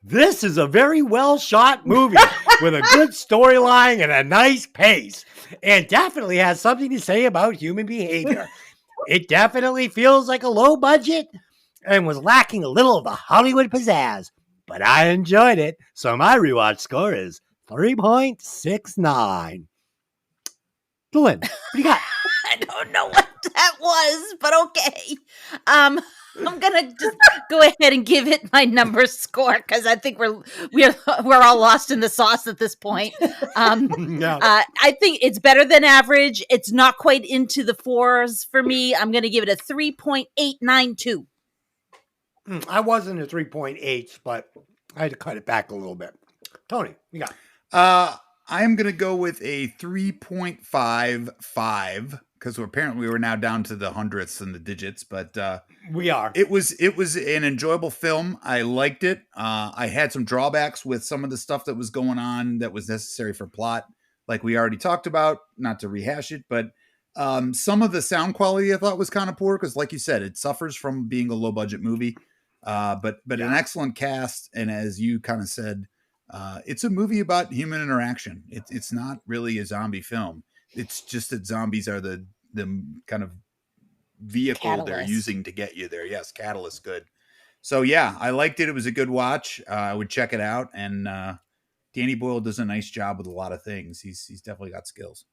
This is a very well shot movie with a good storyline and a nice pace, and definitely has something to say about human behavior. It definitely feels like a low budget and was lacking a little of the Hollywood pizzazz, but I enjoyed it, so my rewatch score is 3.69. Dylan, what do you got? I don't know what that was, but okay. I'm gonna just go ahead and give it my number score because I think we're all lost in the sauce at this point. I think it's better than average. It's not quite into the fours for me. I'm gonna give it a 3.892. I wasn't at 3.8, but I had to cut it back a little bit. Tony, you got? I'm gonna go with a 3.55 because apparently we were now down to the hundredths and the digits, but We are. It was an enjoyable film. I liked it. I had some drawbacks with some of the stuff that was going on that was necessary for plot, like we already talked about. Not to rehash it, but some of the sound quality I thought was kind of poor because, like you said, it suffers from being a low budget movie. But an excellent cast, and as you kind of said, it's a movie about human interaction. It's not really a zombie film. It's just that zombies are the kind of vehicle they're using to get you there. Yes, catalyst, good. So yeah, I liked it. It was a good watch. I would check it out. And Danny Boyle does a nice job with a lot of things. He's definitely got skills.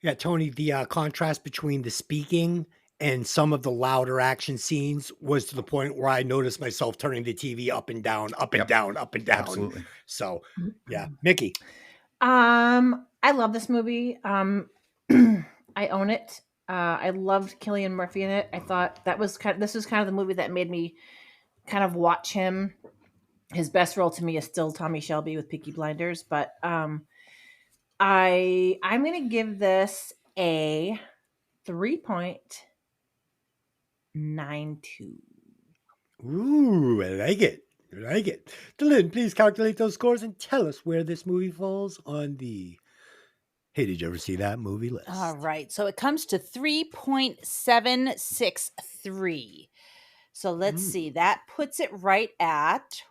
Yeah, Tony, the contrast between the speaking and some of the louder action scenes was to the point where I noticed myself turning the TV up and down, up and Yep. down, up and down. Absolutely. So, yeah, Mickey. I love this movie. I own it. I loved Cillian Murphy in it. I thought this was kind of the movie that made me kind of watch him. His best role to me is still Tommy Shelby with Peaky Blinders, but I'm going to give this a 3.92. Ooh, I like it. I like it. Dylan, please calculate those scores and tell us where this movie falls on the Hey, did you ever see that movie list? All right. So it comes to 3.763. So let's see. That puts it right at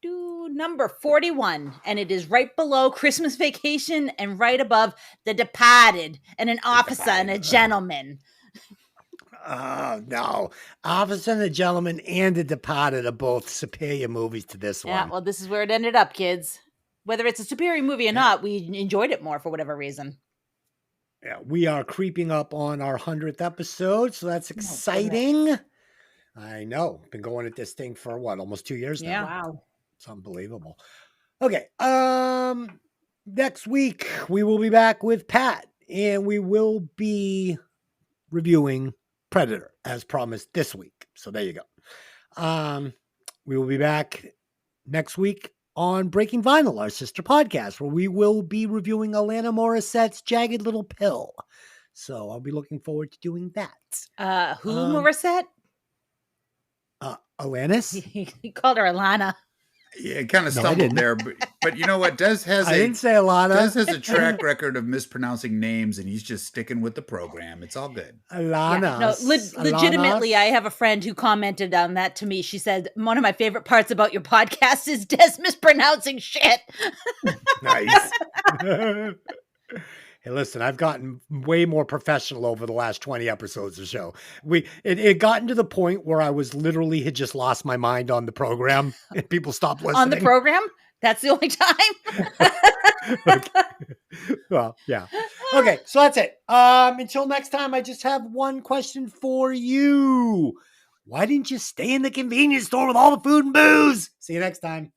number 41. And it is right below Christmas Vacation and right above The Departed and An Officer and a Gentleman. Oh, no. Officer and a Gentleman and The Departed are both superior movies to this one. Yeah, well, this is where it ended up, kids. Whether it's a superior movie or not, we enjoyed it more for whatever reason. Yeah, we are creeping up on our 100th episode, so that's exciting. I know. Been going at this thing for what, almost 2 years now. Yeah. Wow. It's unbelievable. Okay. Next week we will be back with Pat, and we will be reviewing Predator as promised this week. So there you go. We will be back next week on Breaking Vinyl, our sister podcast, where we will be reviewing Alanis Morissette's Jagged Little Pill. So I'll be looking forward to doing that. Who, Morissette? Alanis? He called her Alana. Yeah, kind of No, I stumbled didn't. there, but you know what? Des has I didn't say Alana. Des has a track record of mispronouncing names, and he's just sticking with the program. It's all good. Alana. Yeah, no, legitimately, I have a friend who commented on that to me. She said, one of my favorite parts about your podcast is Des mispronouncing shit. Nice. Hey, listen, I've gotten way more professional over the last 20 episodes or so. It gotten to the point where I was literally had just lost my mind on the program and people stopped listening. On the program? That's the only time? Okay. Well, yeah. Okay, so that's it. Until next time, I just have one question for you. Why didn't you stay in the convenience store with all the food and booze? See you next time.